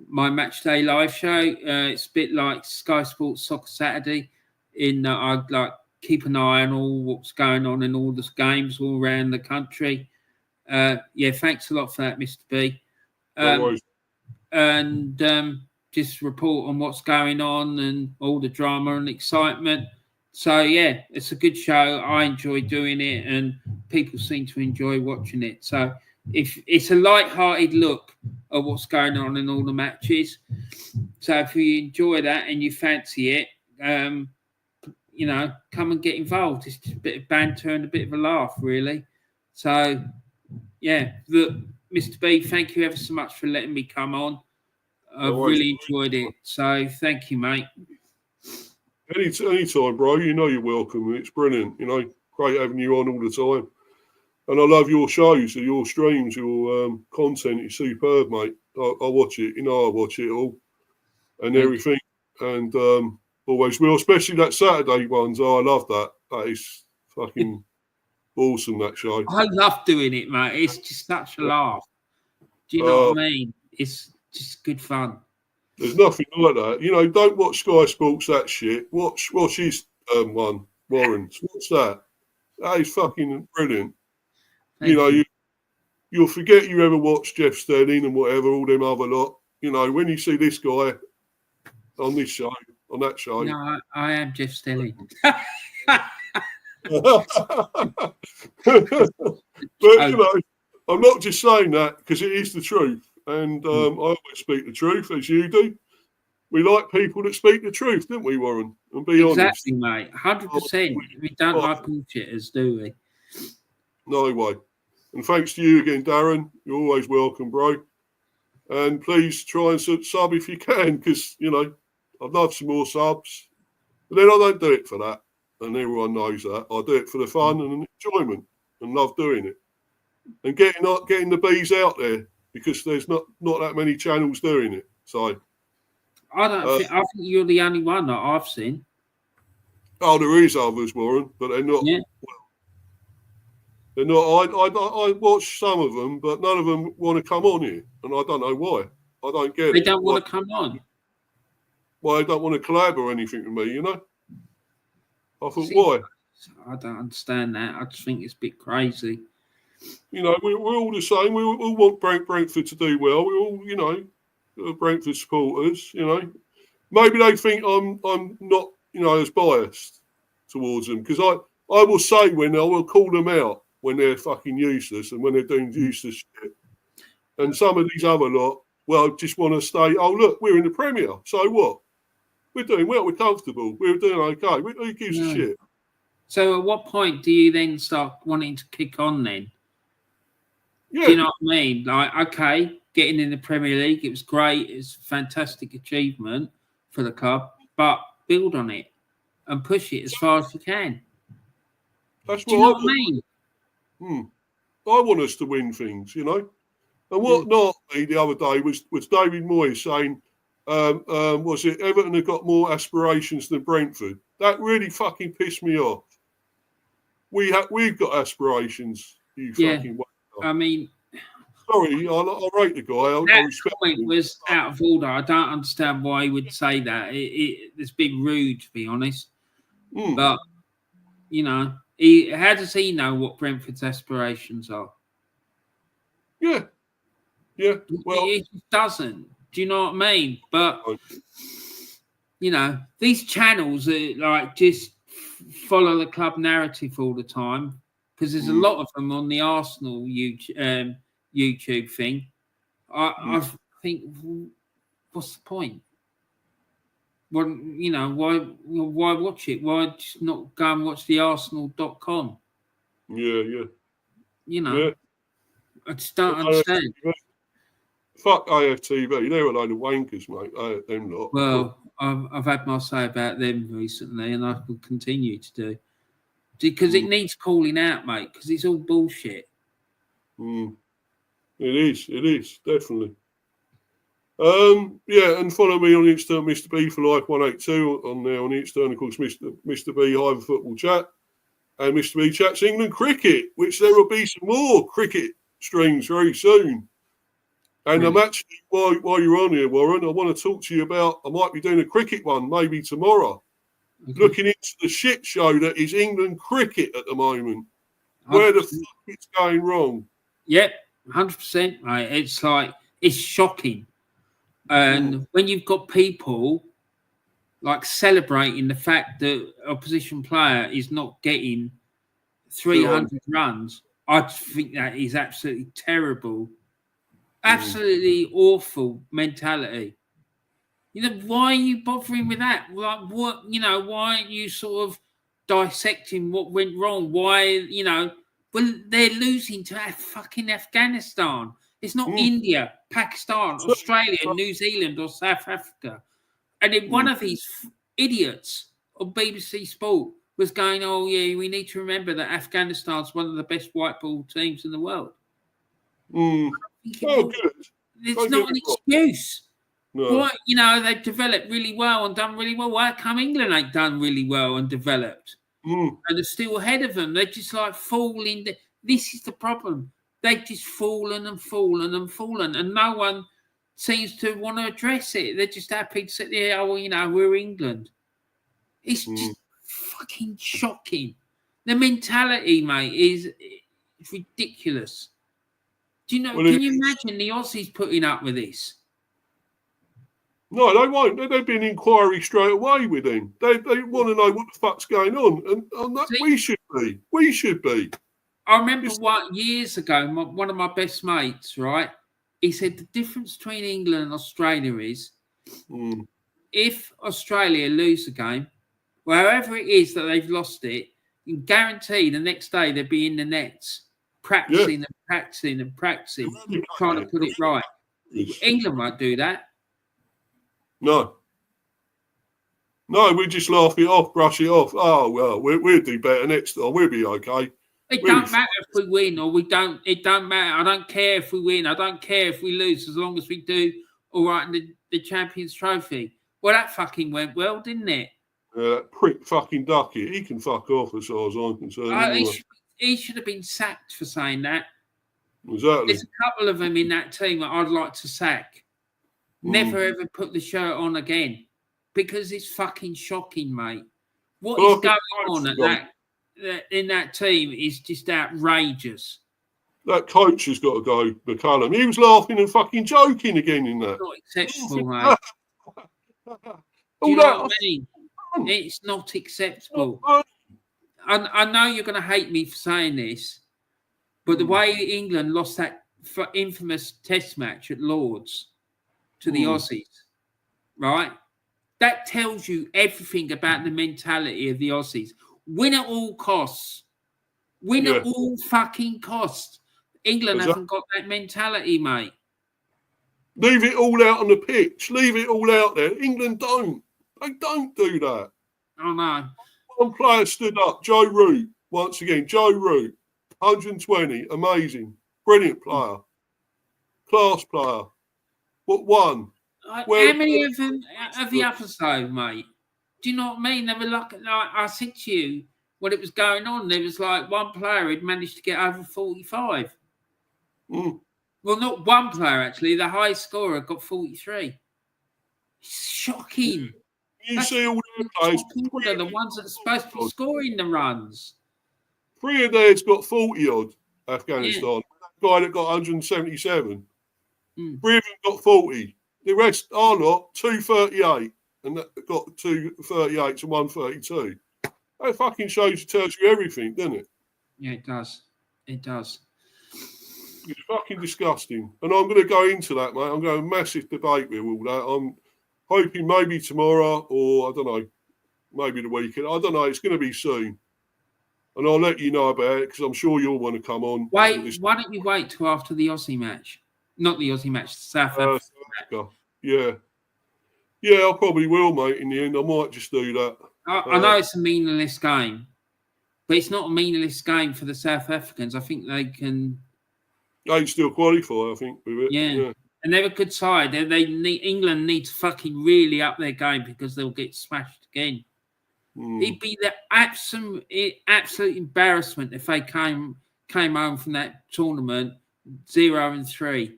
my match day live show. It's a bit like Sky Sports Soccer Saturday, in that I keep an eye on all what's going on in all the games all around the country. Thanks a lot for that, Mr. B. And just report on what's going on and all the drama and excitement. So, yeah, it's a good show. I enjoy doing it, and people seem to enjoy watching it. So if it's a light-hearted look at what's going on in all the matches. So if you enjoy that and you fancy it, come and get involved. It's just a bit of banter and a bit of a laugh, really. So, yeah, look, Mr. B, thank you ever so much for letting me come on. I've really enjoyed it. So thank you, mate. Anytime, bro. You know you're welcome. It's brilliant. Great having you on all the time. And I love your shows, your streams, your content is superb, mate. I watch it. I watch it all and everything. And always will, especially that Saturday ones. Oh, I love that. That is fucking awesome, that show. I love doing it, mate. It's just such a laugh. Do you know what I mean? It's just good fun. There's nothing like that. Don't watch Sky Sports, that shit. Watch his one, Warren's. What's that? That is fucking brilliant. You'll forget you ever watched Jeff Stelling and whatever, all them other lot. When you see this guy on this show, on that show. No, I am Jeff Stelling. But, I'm not just saying that because it is the truth. And I always speak the truth, as you do. We like people that speak the truth, don't we, Warren? And be honest. Exactly, mate. 100%. We don't like bullshitters, do we? No way. And thanks to you again, Darren. You're always welcome, bro. And please try and sub if you can, because, I'd love some more subs. But then I don't do it for that. And everyone knows that. I do it for the fun and enjoyment and love doing it. And getting the bees out there, because there's not that many channels doing it. So I think you're the only one that I've seen. Oh, there is others, Warren, but they're not. Yeah. They're not. I watch some of them, but none of them want to come on here, and I don't know why. I don't get it. They don't want to come on. Why they don't want to collab or anything with me? I thought, why? I don't understand that. I just think it's a bit crazy. We're all the same. We all want Brentford to do well. We all, Brentford supporters. Maybe they think I'm not, as biased towards them, because I will say when I will call them out when they're fucking useless and when they're doing useless shit. And some of these other lot, just want to stay. Oh, look, we're in the Premier. So what? We're doing well. We're comfortable. We're doing okay. Who gives a shit? So at what point do you then start wanting to kick on then? Yeah. Do you know what I mean? Like, okay, getting in the Premier League, it was great. It's a fantastic achievement for the club, but build on it and push it as far as you can. That's Do you know what I mean? I want us to win things, you know. And what not me the other day was David Moyes saying, was it Everton have got more aspirations than Brentford? That really fucking pissed me off. We've got aspirations, you fucking whacker. I mean, sorry, I rate the guy. I respect comment him. was out of order. I don't understand why he would say that. It's been rude, to be honest. But you know, how does he know what Brentford's aspirations are? Yeah. Well, he just doesn't. Do you know what I mean? But you know, these channels are like just follow the club narrative all the time because there's a lot of them on the Arsenal YouTube thing. I think, what's the point? Well, you know, why watch it? Why just not go and watch the Arsenal.com? Yeah. You know, I just don't understand. Fuck AFTV. They're a load of wankers, mate. Them lot. Well, I've had my say about them recently, and I will continue to do. Because it needs calling out, mate, because it's all bullshit. It is, definitely. And follow me on Insta, Mr. B for Life 182 on there on Insta, and of course Mr. B Hive Football Chat, and Mr. B Chats England Cricket, which there will be some more cricket streams very soon. And I'm actually, while you're on here, Warren, I want to talk to you about, I might be doing a cricket one maybe tomorrow, looking into the shit show that is England cricket at the moment. 100%. Where the fuck it's going wrong. Yep, 100%, mate. It's like, it's shocking. And when you've got people like celebrating the fact that opposition player is not getting 300 runs, I think that is absolutely terrible. Absolutely awful mentality. You know, why are you bothering with that? Like, what, you know, why aren't you sort of dissecting what went wrong? Why, you know, well, they're losing to fucking Afghanistan. It's not India, Pakistan, Australia, New Zealand, or South Africa. And then one of these idiots on BBC Sport was going, oh, yeah, we need to remember that Afghanistan's one of the best white ball teams in the world. Good. It's not an excuse. No. Why, you know, they've developed really well and done really well. Why come England ain't done really well and developed? And they're still ahead of them. They just like falling. This is the problem. They've just fallen and fallen and fallen, and no one seems to want to address it. They're just happy to sit there. Oh, well, you know, we're England. It's just fucking shocking. The mentality, mate, is ridiculous. Do you know? Well, can you imagine the Aussies putting up with this? No, they won't. There'd be an inquiry straight away with them. They want to know what the fuck's going on, and that we should be. We should be. I remember years ago, one of my best mates, right? He said the difference between England and Australia is if Australia lose a game, wherever it is that they've lost it, you can guarantee the next day they'll be in the nets practicing and practicing and practicing, trying to put it right. England won't do that. No, we just laugh it off, brush it off. Oh, well, we'll do better next time. We'll be okay. It don't matter if we win or we don't. It don't matter. I don't care if we win. I don't care if we lose as long as we do all right in the Champions Trophy. Well, that fucking went well, didn't it? That prick fucking Ducky. He can fuck off as far as I'm concerned. He should have been sacked for saying that. Exactly. There's a couple of them in that team that I'd like to sack. Never ever put the shirt on again because it's fucking shocking, mate. What is going on in that team is just outrageous. That coach has got to go, McCallum. He was laughing and fucking joking again in that. It's not acceptable, mate. Do you know what I mean? It's not acceptable. I know you're going to hate me for saying this, but the way England lost that infamous test match at Lord's to the Aussies, right? That tells you everything about the mentality of the Aussies. Win at all costs. Win at all fucking costs. England haven't got that mentality, mate. Leave it all out on the pitch. Leave it all out there. England don't. They don't do that. Oh, no. One player stood up, Joe Root. Once again, Joe Root, 120, amazing, brilliant player, class player. But one. How many of them of the others, though, mate? Do you know what I mean? They were like I said to you when it was going on, there was like one player who'd managed to get over 45. Mm. Well, not one player, actually. The highest scorer got 43. Shocking. You see all their players. They're the ones that are supposed to be scoring the runs. 3 of theirs got 40-odd, Afghanistan. Yeah. That guy that got 177. 3 of them got 40. The rest are not 238 and that got 2 38s and 132. That fucking tells you everything, doesn't it? Yeah, it does. It does. It's fucking disgusting. And I'm going to go into that, mate. I'm going to massive debate with all that. I'm hoping maybe tomorrow or, I don't know, maybe the weekend. I don't know. It's going to be soon. And I'll let you know about it because I'm sure you'll want to come on. Wait, why don't you wait till after the Aussie match? Not the Aussie match, the South Africa. Yeah. Yeah, I probably will, mate, in the end. I might just do that. I know it's a meaningless game, but it's not a meaningless game for the South Africans. I think they can... They still qualify, I think, with it. Yeah. And they're a good side. England need to fucking really up their game because they'll get smashed again. It'd be the absolute embarrassment if they came home from that tournament 0-3.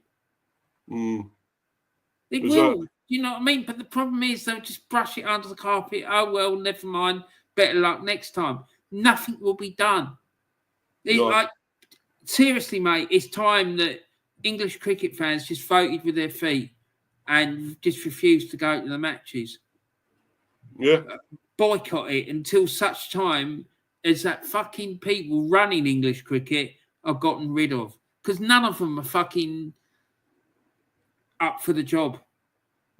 It will. You know what I mean? But the problem is they'll just brush it under the carpet. Oh, well, never mind. Better luck next time. Nothing will be done. Like, seriously, mate, it's time that English cricket fans just voted with their feet and just refused to go to the matches. Yeah. Boycott it until such time as that fucking people running English cricket are gotten rid of. Because none of them are fucking up for the job.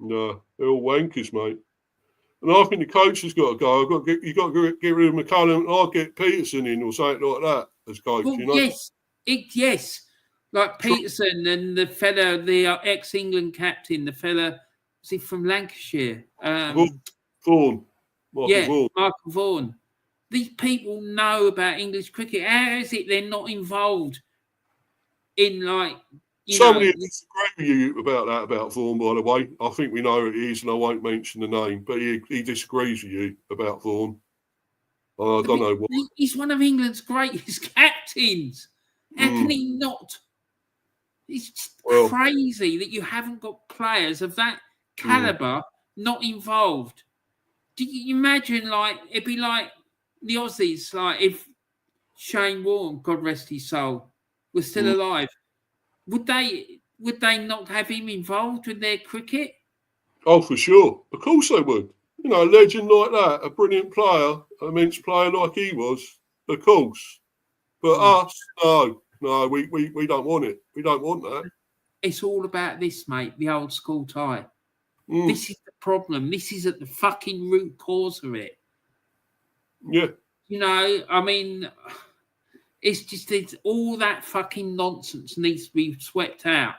No, they're all wankers, mate. And I think the coach has got to go. You've got to get rid of McCullum and I'll get Peterson in or something like that as coach, well, you know? Yes. Like Peterson and the fella, the ex-England captain, the fella, was he from Lancashire? Vaughan. Michael Vaughan. These people know about English cricket. How is it they're not involved in, like, somebody disagree with you about Vaughan, by the way. I think we know who it is, and I won't mention the name, but he disagrees with you about Vaughan. I don't know what. He's one of England's greatest captains. How can he not? It's just crazy that you haven't got players of that calibre not involved. Do you imagine, like, it'd be like the Aussies, like if Shane Warne, God rest his soul, was still alive. Would they not have him involved with their cricket? Oh, for sure. Of course they would. You know, a legend like that, a brilliant player, an immense player like he was, of course. But us, no, we don't want it. We don't want that. It's all about this, mate, the old school tie. This is the problem. This is at the fucking root cause of it. Yeah. You know, I mean... It's all that fucking nonsense needs to be swept out.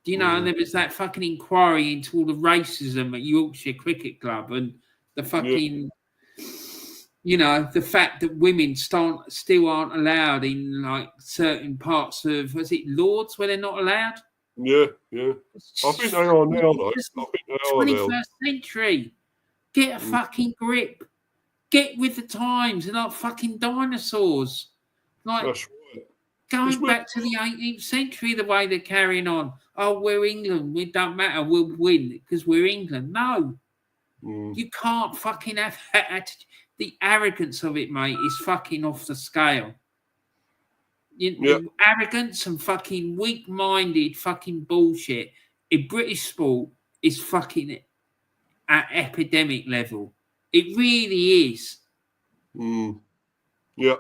Do you know? And there was that fucking inquiry into all the racism at Yorkshire Cricket Club and the fucking, you know, the fact that women still aren't allowed in, like, certain parts of, was it Lords where they're not allowed? Yeah. I think they are now, though. I think they are now. 21st century. Get a fucking grip. Get with the times. They're not fucking dinosaurs. Like, that's right. Going back to the 18th century, the way they're carrying on. Oh, we're England. It don't matter. We'll win because we're England. No. You can't fucking have that attitude. The arrogance of it, mate, is fucking off the scale. Arrogance and fucking weak-minded fucking bullshit in British sport is fucking at epidemic level. It really is. Yeah.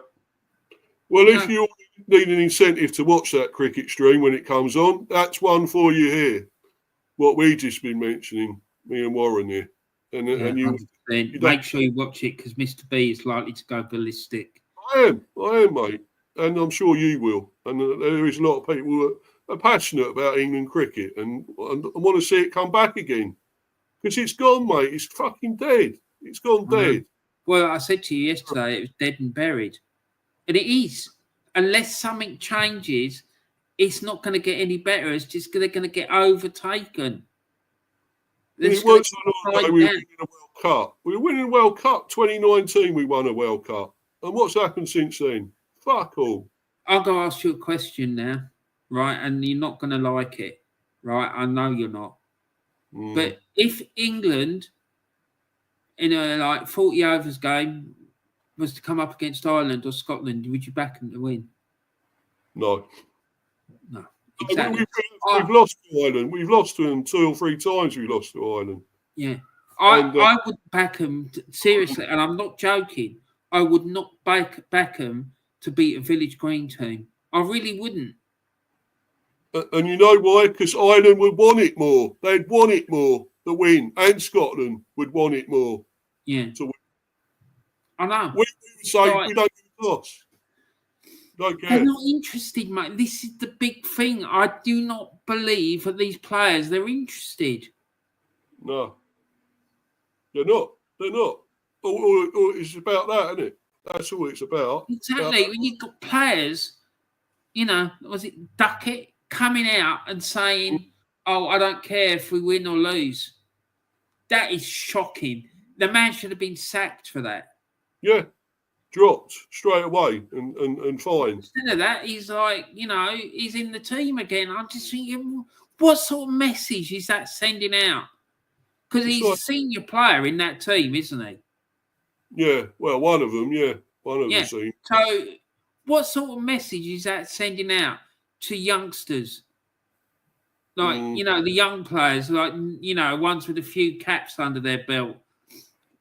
Well, if you need an incentive to watch that cricket stream when it comes on, that's one for you here. What we've just been mentioning, me and Warren here. And you make sure you watch it because Mr. B is likely to go ballistic. I am, mate. and I'm sure you will. And there is a lot of people who are passionate about England cricket and want to see it come back again. Because it's gone, mate. It's fucking dead. It's gone dead. Well, I said to you yesterday, it was dead and buried. And it is. Unless something changes, it's not going to get any better. It's just they're going to get overtaken. It was we were winning a World Cup. We were winning a World Cup. 2019, we won a World Cup. And what's happened since then? Fuck all. I'm going to ask you a question now, right? And you're not going to like it, right? I know you're not. But if England, in a 40 overs game, was to come up against Ireland or Scotland, would you back them to win? No. No. Exactly. We've lost to Ireland. We've lost to them 2 or 3 times. We lost to Ireland. Yeah. I would back them, seriously, and I'm not joking. I would not back them to beat a Village Green team. I really wouldn't. And you know why? Because Ireland would want it more. They'd want it more, the win. And Scotland would want it more. Yeah. To win. I know. We would say we don't give a toss. Don't care. They're not interested, mate. This is the big thing. I do not believe that these players, they're interested. No. They're not. They're not. All it's about that, isn't it? That's all it's about. Exactly. When you've got players, was it Duckett coming out and saying, "Oh, I don't care if we win or lose." That is shocking. The man should have been sacked for that. Yeah. Dropped straight away and fine. Instead of that, he's he's in the team again. I'm just thinking, what sort of message is that sending out? Because he's a senior player in that team, isn't he? Yeah, well, one of them, yeah. One of them. So what sort of message is that sending out to youngsters? Like, the young players, ones with a few caps under their belt.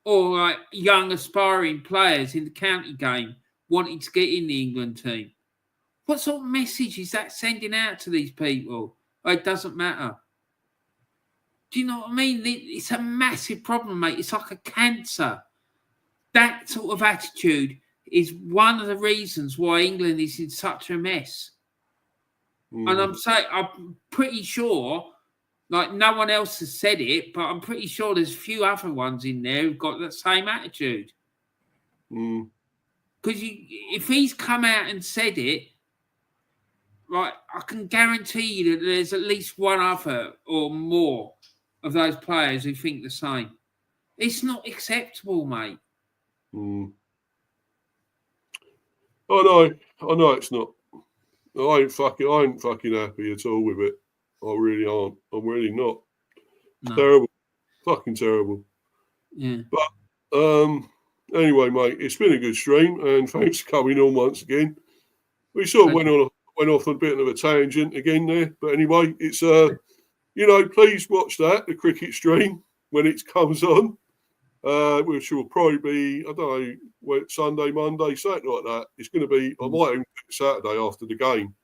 Or like young aspiring players in the county game wanting to get in the England team. What sort of message is that sending out to these people? It doesn't matter. Do you know what I mean? It's a massive problem, mate. It's like a cancer. That sort of attitude is one of the reasons why England is in such a mess. And I'm pretty sure, no one else has said it, but I'm pretty sure there's a few other ones in there who've got that same attitude. Because if he's come out and said it, right, I can guarantee you that there's at least one other or more of those players who think the same. It's not acceptable, mate. I know it's not. I ain't fucking happy at all with it. I really aren't. I'm really not. It's terrible. Fucking terrible. Yeah. But anyway, mate, it's been a good stream, and thanks for coming on once again. We sort of went off on a bit of a tangent again there, but anyway, it's please watch the cricket stream when it comes on. Which will probably be, I don't know, Sunday, Monday, something like that. It's going to be, I might even do it Saturday after the game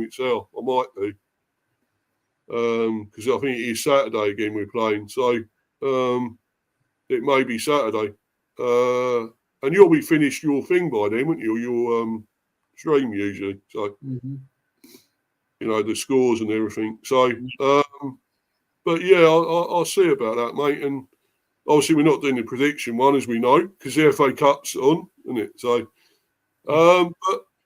itself. I might do. Because I think it is Saturday again we're playing. So it may be Saturday. And you'll be finished your thing by then, won't you? Your stream usually. So, the scores and everything. So, but yeah, I'll see about that, mate. And obviously, we're not doing the prediction one, as we know, because the FA Cup's on, isn't it? So, but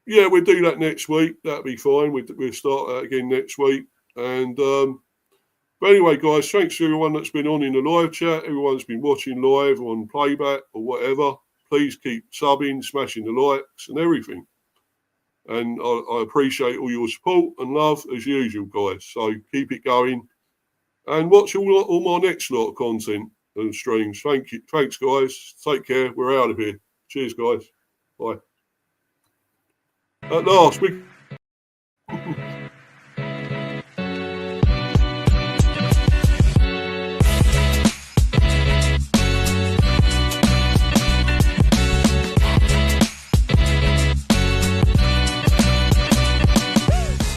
yeah, we'll do that next week. That'll be fine. We'll start that again next week. And but anyway, guys, thanks to everyone that's been on in the live chat, everyone's been watching live on playback or whatever. Please keep subbing, smashing the likes and everything. And I appreciate all your support and love as usual, guys. So keep it going and watch all my next lot of content and streams. Thank you. Thanks, guys. Take care. We're out of here. Cheers, guys. Bye. At last, we